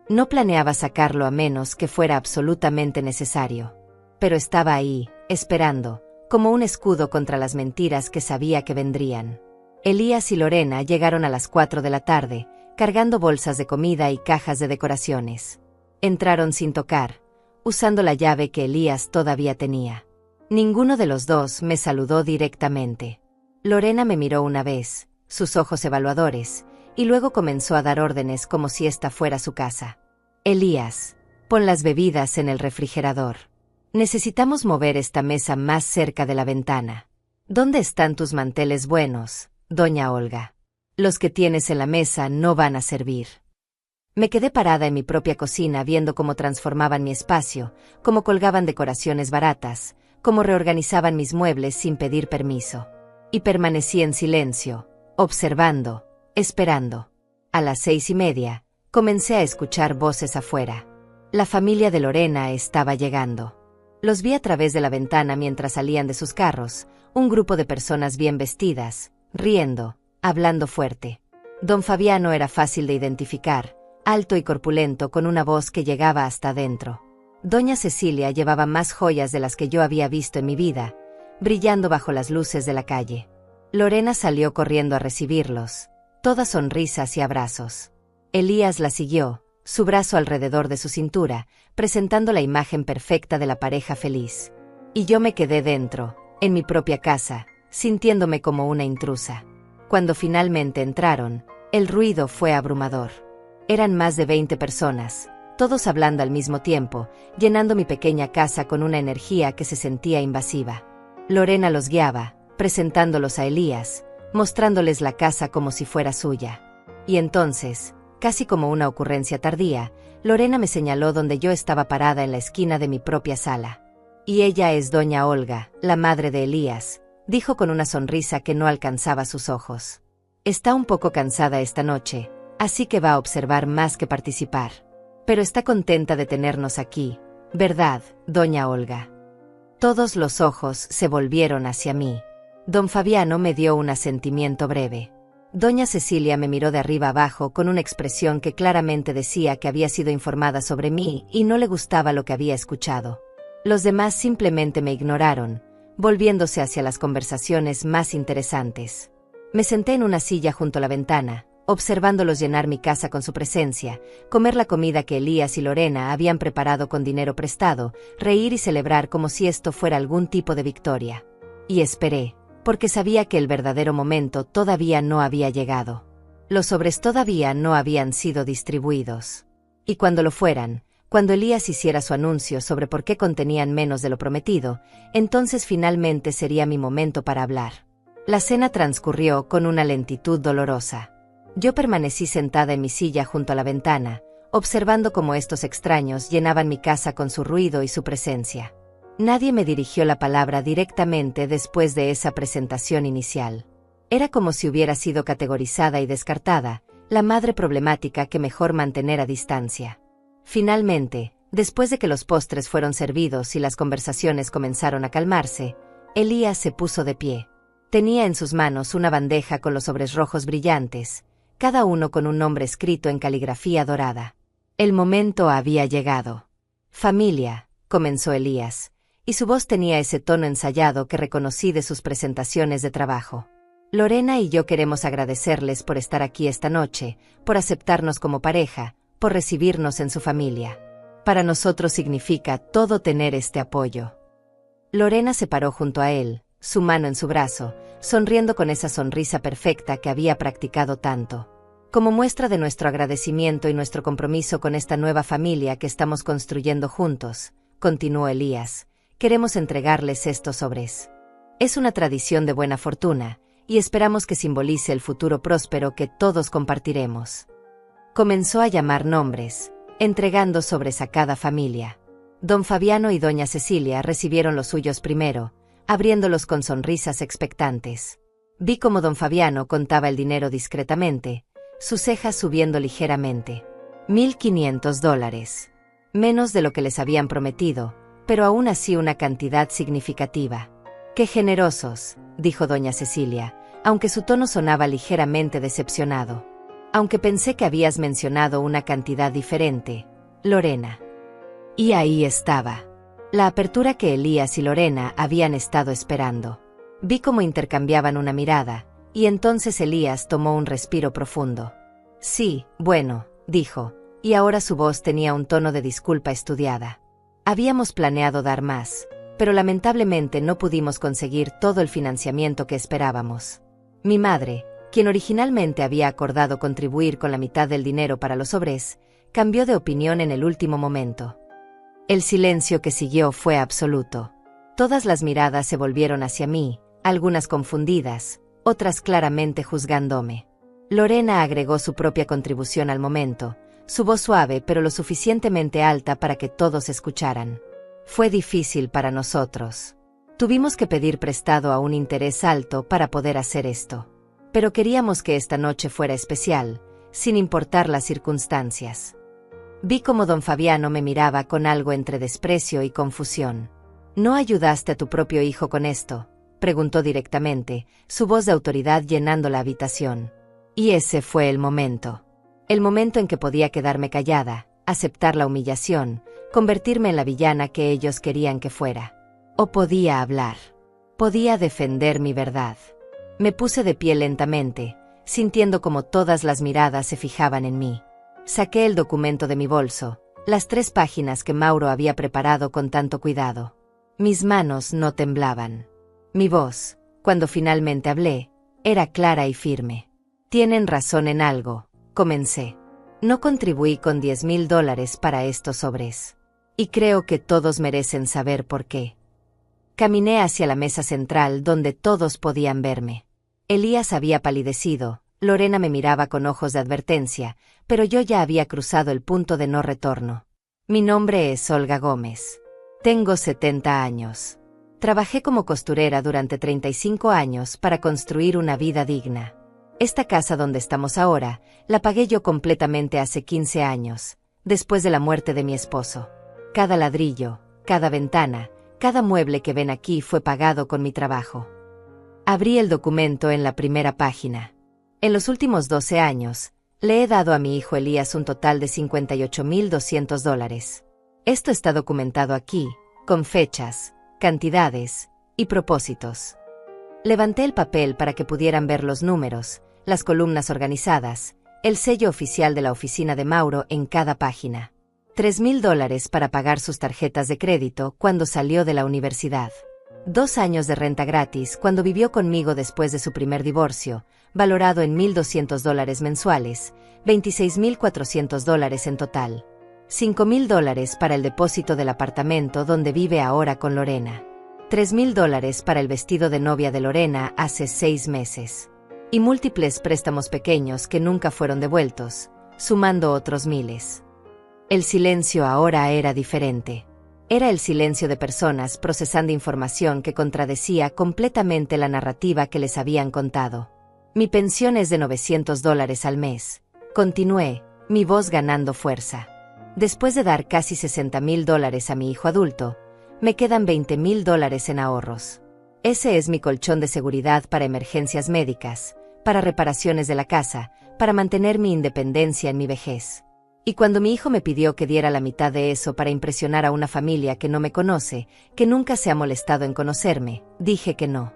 No planeaba sacarlo a menos que fuera absolutamente necesario. Pero estaba ahí, esperando, como un escudo contra las mentiras que sabía que vendrían. Elías y Lorena llegaron a las 4 de la tarde, cargando bolsas de comida y cajas de decoraciones. Entraron sin tocar, usando la llave que Elías todavía tenía. Ninguno de los dos me saludó directamente. Lorena me miró una vez, sus ojos evaluadores, y luego comenzó a dar órdenes como si esta fuera su casa. Elías, pon las bebidas en el refrigerador. Necesitamos mover esta mesa más cerca de la ventana. ¿Dónde están tus manteles buenos, doña Olga? Los que tienes en la mesa no van a servir. Me quedé parada en mi propia cocina viendo cómo transformaban mi espacio, cómo colgaban decoraciones baratas, cómo reorganizaban mis muebles sin pedir permiso. Y permanecí en silencio, observando, esperando. A las 6:30, comencé a escuchar voces afuera. La familia de Lorena estaba llegando. Los vi a través de la ventana mientras salían de sus carros, un grupo de personas bien vestidas, riendo, hablando fuerte. Don Fabiano era fácil de identificar, alto y corpulento con una voz que llegaba hasta adentro. Doña Cecilia llevaba más joyas de las que yo había visto en mi vida, brillando bajo las luces de la calle. Lorena salió corriendo a recibirlos, todas sonrisas y abrazos. Elías la siguió, su brazo alrededor de su cintura, presentando la imagen perfecta de la pareja feliz. Y yo me quedé dentro, en mi propia casa, sintiéndome como una intrusa. Cuando finalmente entraron, el ruido fue abrumador. Eran más de 20 personas, todos hablando al mismo tiempo, llenando mi pequeña casa con una energía que se sentía invasiva. Lorena los guiaba, presentándolos a Elías, mostrándoles la casa como si fuera suya. Y entonces, casi como una ocurrencia tardía, Lorena me señaló donde yo estaba parada en la esquina de mi propia sala. Y ella es doña Olga, la madre de Elías, dijo con una sonrisa que no alcanzaba sus ojos. Está un poco cansada esta noche, así que va a observar más que participar. Pero está contenta de tenernos aquí, ¿verdad, doña Olga? Todos los ojos se volvieron hacia mí. Don Fabiano me dio un asentimiento breve. Doña Cecilia me miró de arriba abajo con una expresión que claramente decía que había sido informada sobre mí y no le gustaba lo que había escuchado. Los demás simplemente me ignoraron, volviéndose hacia las conversaciones más interesantes. Me senté en una silla junto a la ventana, observándolos llenar mi casa con su presencia, comer la comida que Elías y Lorena habían preparado con dinero prestado, reír y celebrar como si esto fuera algún tipo de victoria. Y esperé, porque sabía que el verdadero momento todavía no había llegado. Los sobres todavía no habían sido distribuidos. Y cuando lo fueran, cuando Elías hiciera su anuncio sobre por qué contenían menos de lo prometido, entonces finalmente sería mi momento para hablar. La cena transcurrió con una lentitud dolorosa. Yo permanecí sentada en mi silla junto a la ventana, observando cómo estos extraños llenaban mi casa con su ruido y su presencia. Nadie me dirigió la palabra directamente después de esa presentación inicial. Era como si hubiera sido categorizada y descartada, la madre problemática que mejor mantener a distancia. Finalmente, después de que los postres fueron servidos y las conversaciones comenzaron a calmarse, Elías se puso de pie. Tenía en sus manos una bandeja con los sobres rojos brillantes, cada uno con un nombre escrito en caligrafía dorada. El momento había llegado. «Familia», comenzó Elías, y su voz tenía ese tono ensayado que reconocí de sus presentaciones de trabajo. Lorena y yo queremos agradecerles por estar aquí esta noche, por aceptarnos como pareja, por recibirnos en su familia. Para nosotros significa todo tener este apoyo. Lorena se paró junto a él, su mano en su brazo, sonriendo con esa sonrisa perfecta que había practicado tanto. Como muestra de nuestro agradecimiento y nuestro compromiso con esta nueva familia que estamos construyendo juntos, continuó Elías, queremos entregarles estos sobres. Es una tradición de buena fortuna, y esperamos que simbolice el futuro próspero que todos compartiremos. Comenzó a llamar nombres, entregando sobres a cada familia. Don Fabiano y doña Cecilia recibieron los suyos primero, abriéndolos con sonrisas expectantes. Vi cómo don Fabiano contaba el dinero discretamente, sus cejas subiendo ligeramente. $1,500. Menos de lo que les habían prometido, pero aún así una cantidad significativa. ¡Qué generosos!, dijo doña Cecilia, aunque su tono sonaba ligeramente decepcionado. Aunque pensé que habías mencionado una cantidad diferente, Lorena. Y ahí estaba. La apertura que Elías y Lorena habían estado esperando. Vi cómo intercambiaban una mirada, y entonces Elías tomó un respiro profundo. Sí, bueno, dijo, y ahora su voz tenía un tono de disculpa estudiada. Habíamos planeado dar más, pero lamentablemente no pudimos conseguir todo el financiamiento que esperábamos. Mi madre, quien originalmente había acordado contribuir con la mitad del dinero para los sobres, cambió de opinión en el último momento. El silencio que siguió fue absoluto. Todas las miradas se volvieron hacia mí, algunas confundidas, otras claramente juzgándome. Lorena agregó su propia contribución al momento, su voz suave pero lo suficientemente alta para que todos escucharan. Fue difícil para nosotros. Tuvimos que pedir prestado a un interés alto para poder hacer esto. Pero queríamos que esta noche fuera especial, sin importar las circunstancias. Vi cómo don Fabiano me miraba con algo entre desprecio y confusión. ¿No ayudaste a tu propio hijo con esto?, preguntó directamente, su voz de autoridad llenando la habitación. Y ese fue el momento. El momento en que podía quedarme callada, aceptar la humillación, convertirme en la villana que ellos querían que fuera. O podía hablar. Podía defender mi verdad. Me puse de pie lentamente, sintiendo como todas las miradas se fijaban en mí. Saqué el documento de mi bolso, las 3 páginas que Mauro había preparado con tanto cuidado. Mis manos no temblaban. Mi voz, cuando finalmente hablé, era clara y firme. Tienen razón en algo, comencé. No contribuí con $10,000 para estos sobres. Y creo que todos merecen saber por qué. Caminé hacia la mesa central donde todos podían verme. Elías había palidecido, Lorena me miraba con ojos de advertencia, pero yo ya había cruzado el punto de no retorno. Mi nombre es Olga Gómez. Tengo 70 años. Trabajé como costurera durante 35 años para construir una vida digna. Esta casa donde estamos ahora, la pagué yo completamente hace 15 años, después de la muerte de mi esposo. Cada ladrillo, cada ventana, cada mueble que ven aquí fue pagado con mi trabajo. Abrí el documento en la primera página. En los últimos 12 años, le he dado a mi hijo Elías un total de $58,200. Esto está documentado aquí, con fechas, cantidades y propósitos. Levanté el papel para que pudieran ver los números, las columnas organizadas, el sello oficial de la oficina de Mauro en cada página. $3,000 para pagar sus tarjetas de crédito cuando salió de la universidad. 2 años de renta gratis cuando vivió conmigo después de su primer divorcio, valorado en $1,200 mensuales, $26,400 en total. $5,000 para el depósito del apartamento donde vive ahora con Lorena. $3,000 para el vestido de novia de Lorena hace 6 meses. Y múltiples préstamos pequeños que nunca fueron devueltos, sumando otros miles. El silencio ahora era diferente. Era el silencio de personas procesando información que contradecía completamente la narrativa que les habían contado. Mi pensión es de $900 al mes. Continué, mi voz ganando fuerza. Después de dar casi $60,000 a mi hijo adulto, me quedan $20,000 en ahorros. Ese es mi colchón de seguridad para emergencias médicas, para reparaciones de la casa, para mantener mi independencia en mi vejez. Y cuando mi hijo me pidió que diera la mitad de eso para impresionar a una familia que no me conoce, que nunca se ha molestado en conocerme, dije que no.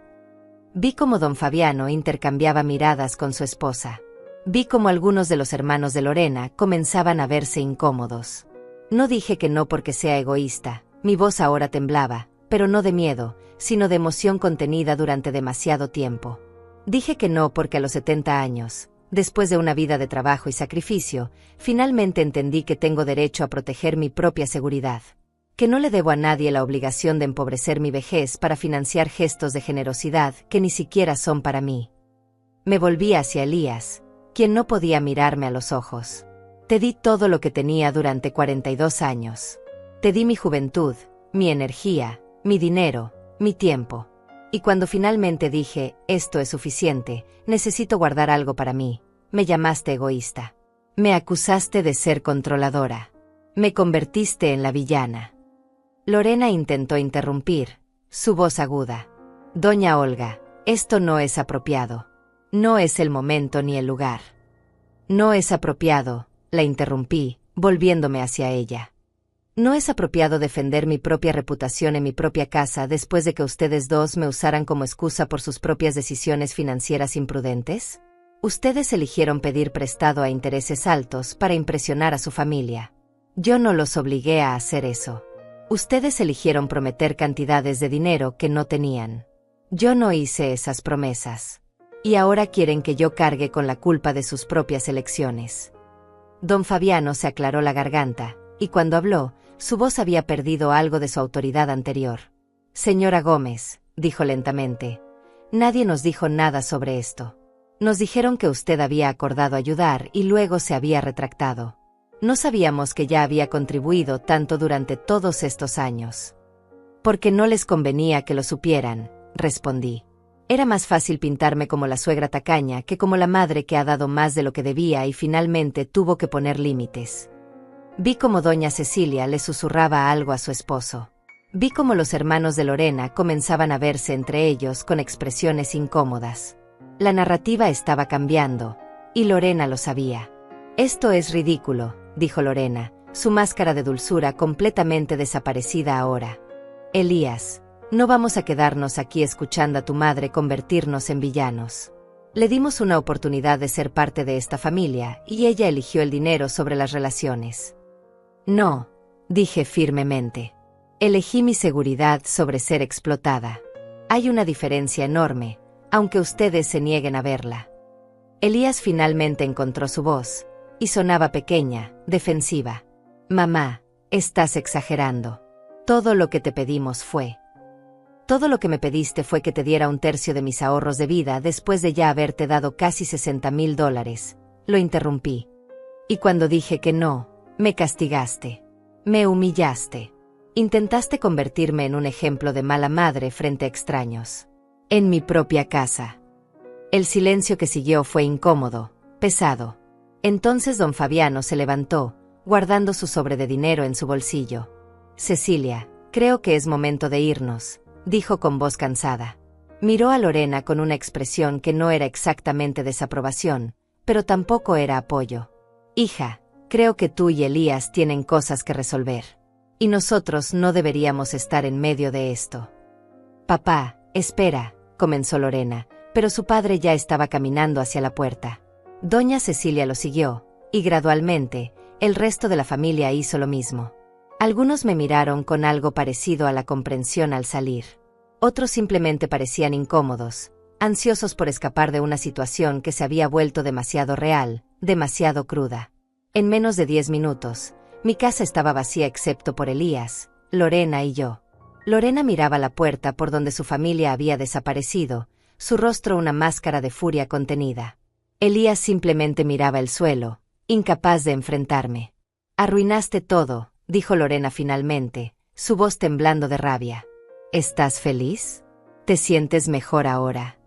Vi cómo don Fabiano intercambiaba miradas con su esposa. Vi cómo algunos de los hermanos de Lorena comenzaban a verse incómodos. No dije que no porque sea egoísta, mi voz ahora temblaba, pero no de miedo, sino de emoción contenida durante demasiado tiempo. Dije que no porque a los 70 años, después de una vida de trabajo y sacrificio, finalmente entendí que tengo derecho a proteger mi propia seguridad. Que no le debo a nadie la obligación de empobrecer mi vejez para financiar gestos de generosidad que ni siquiera son para mí. Me volví hacia Elías, quien no podía mirarme a los ojos. Te di todo lo que tenía durante 42 años. Te di mi juventud, mi energía, mi dinero, mi tiempo. Y cuando finalmente dije, esto es suficiente, necesito guardar algo para mí, me llamaste egoísta. Me acusaste de ser controladora. Me convertiste en la villana. Lorena intentó interrumpir, su voz aguda. Doña Olga, esto no es apropiado. No es el momento ni el lugar. No es apropiado, la interrumpí, volviéndome hacia ella. ¿No es apropiado defender mi propia reputación en mi propia casa después de que ustedes dos me usaran como excusa por sus propias decisiones financieras imprudentes? Ustedes eligieron pedir prestado a intereses altos para impresionar a su familia. Yo no los obligué a hacer eso. Ustedes eligieron prometer cantidades de dinero que no tenían. Yo no hice esas promesas. Y ahora quieren que yo cargue con la culpa de sus propias elecciones. Don Fabiano se aclaró la garganta, y cuando habló, su voz había perdido algo de su autoridad anterior. Señora Gómez, dijo lentamente, nadie nos dijo nada sobre esto. Nos dijeron que usted había acordado ayudar y luego se había retractado. No sabíamos que ya había contribuido tanto durante todos estos años. Porque no les convenía que lo supieran, respondí. Era más fácil pintarme como la suegra tacaña que como la madre que ha dado más de lo que debía y finalmente tuvo que poner límites. Vi cómo doña Cecilia le susurraba algo a su esposo. Vi cómo los hermanos de Lorena comenzaban a verse entre ellos con expresiones incómodas. La narrativa estaba cambiando, y Lorena lo sabía. Esto es ridículo, dijo Lorena, su máscara de dulzura completamente desaparecida ahora. Elías, no vamos a quedarnos aquí escuchando a tu madre convertirnos en villanos. Le dimos una oportunidad de ser parte de esta familia, y ella eligió el dinero sobre las relaciones. No, dije firmemente. Elegí mi seguridad sobre ser explotada. Hay una diferencia enorme, aunque ustedes se nieguen a verla. Elías finalmente encontró su voz, y sonaba pequeña, defensiva. Mamá, estás exagerando. Todo lo que te pedimos fue. Todo lo que me pediste fue que te diera un tercio de mis ahorros de vida después de ya haberte dado casi $60,000. Lo interrumpí. Y cuando dije que no, me castigaste. Me humillaste. Intentaste convertirme en un ejemplo de mala madre frente a extraños. En mi propia casa. El silencio que siguió fue incómodo, pesado. Entonces don Fabiano se levantó, guardando su sobre de dinero en su bolsillo. Cecilia, creo que es momento de irnos, dijo con voz cansada. Miró a Lorena con una expresión que no era exactamente desaprobación, pero tampoco era apoyo. Hija, creo que tú y Elías tienen cosas que resolver. Y nosotros no deberíamos estar en medio de esto. Papá, espera, comenzó Lorena, pero su padre ya estaba caminando hacia la puerta. Doña Cecilia lo siguió, y gradualmente, el resto de la familia hizo lo mismo. Algunos me miraron con algo parecido a la comprensión al salir. Otros simplemente parecían incómodos, ansiosos por escapar de una situación que se había vuelto demasiado real, demasiado cruda. En menos de 10 minutos, mi casa estaba vacía excepto por Elías, Lorena y yo. Lorena miraba la puerta por donde su familia había desaparecido, su rostro una máscara de furia contenida. Elías simplemente miraba el suelo, incapaz de enfrentarme. Arruinaste todo, dijo Lorena finalmente, su voz temblando de rabia. ¿Estás feliz? ¿Te sientes mejor ahora?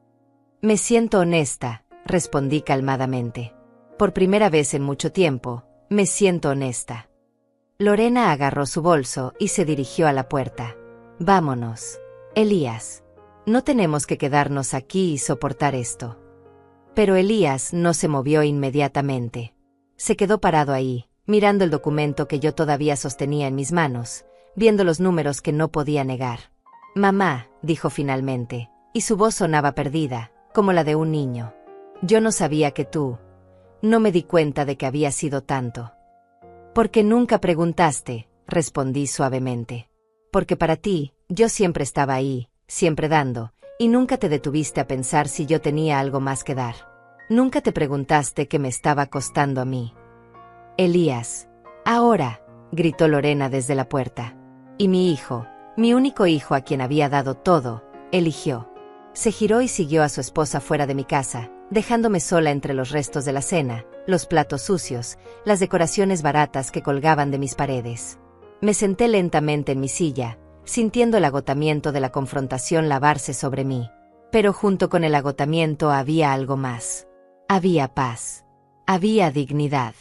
Me siento honesta, respondí calmadamente. Por primera vez en mucho tiempo, me siento honesta. Lorena agarró su bolso y se dirigió a la puerta. Vámonos. Elías. No tenemos que quedarnos aquí y soportar esto. Pero Elías no se movió inmediatamente. Se quedó parado ahí, mirando el documento que yo todavía sostenía en mis manos, viendo los números que no podía negar. «Mamá», dijo finalmente, y su voz sonaba perdida, como la de un niño. «Yo no sabía que tú. No me di cuenta de que había sido tanto». «Porque nunca preguntaste», respondí suavemente. «Porque para ti, yo siempre estaba ahí, siempre dando, y nunca te detuviste a pensar si yo tenía algo más que dar. Nunca te preguntaste qué me estaba costando a mí». «Elías». «Ahora», gritó Lorena desde la puerta. «Y mi hijo, mi único hijo a quien había dado todo, eligió». Se giró y siguió a su esposa fuera de mi casa, dejándome sola entre los restos de la cena, los platos sucios, las decoraciones baratas que colgaban de mis paredes. Me senté lentamente en mi silla, sintiendo el agotamiento de la confrontación lavarse sobre mí. Pero junto con el agotamiento había algo más. Había paz. Había dignidad.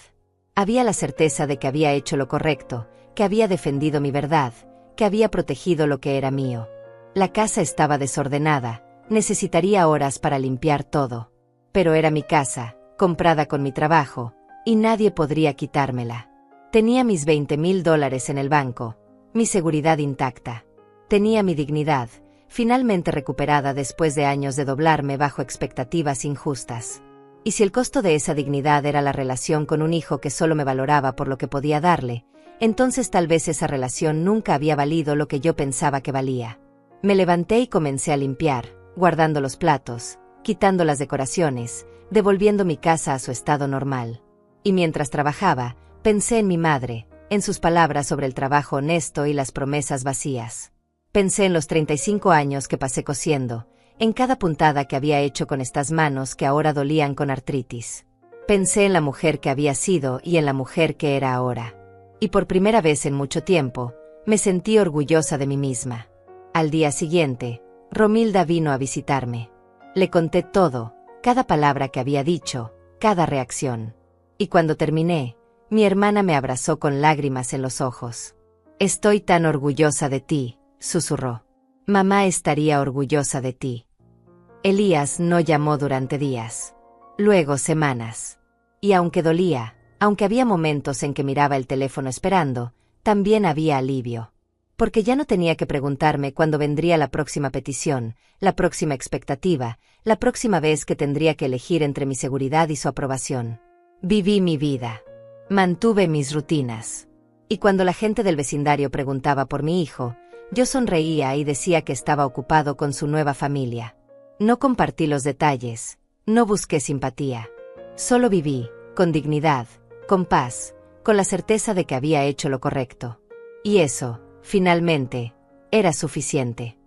Había la certeza de que había hecho lo correcto, que había defendido mi verdad, que había protegido lo que era mío. La casa estaba desordenada, necesitaría horas para limpiar todo. Pero era mi casa, comprada con mi trabajo, y nadie podría quitármela. Tenía mis $20,000 en el banco, mi seguridad intacta. Tenía mi dignidad, finalmente recuperada después de años de doblarme bajo expectativas injustas. Y si el costo de esa dignidad era la relación con un hijo que solo me valoraba por lo que podía darle, entonces tal vez esa relación nunca había valido lo que yo pensaba que valía. Me levanté y comencé a limpiar, guardando los platos, quitando las decoraciones, devolviendo mi casa a su estado normal. Y mientras trabajaba, pensé en mi madre, en sus palabras sobre el trabajo honesto y las promesas vacías. Pensé en los 35 años que pasé cosiendo, en cada puntada que había hecho con estas manos que ahora dolían con artritis. Pensé en la mujer que había sido y en la mujer que era ahora. Y por primera vez en mucho tiempo, me sentí orgullosa de mí misma. Al día siguiente, Romilda vino a visitarme. Le conté todo, cada palabra que había dicho, cada reacción. Y cuando terminé, mi hermana me abrazó con lágrimas en los ojos. «Estoy tan orgullosa de ti», susurró. «Mamá estaría orgullosa de ti». Elías no llamó durante días. Luego semanas. Y aunque dolía, aunque había momentos en que miraba el teléfono esperando, también había alivio. Porque ya no tenía que preguntarme cuándo vendría la próxima petición, la próxima expectativa, la próxima vez que tendría que elegir entre mi seguridad y su aprobación. Viví mi vida. Mantuve mis rutinas. Y cuando la gente del vecindario preguntaba por mi hijo, yo sonreía y decía que estaba ocupado con su nueva familia. No compartí los detalles, no busqué simpatía. Solo viví, con dignidad, con paz, con la certeza de que había hecho lo correcto. Y eso, finalmente, era suficiente.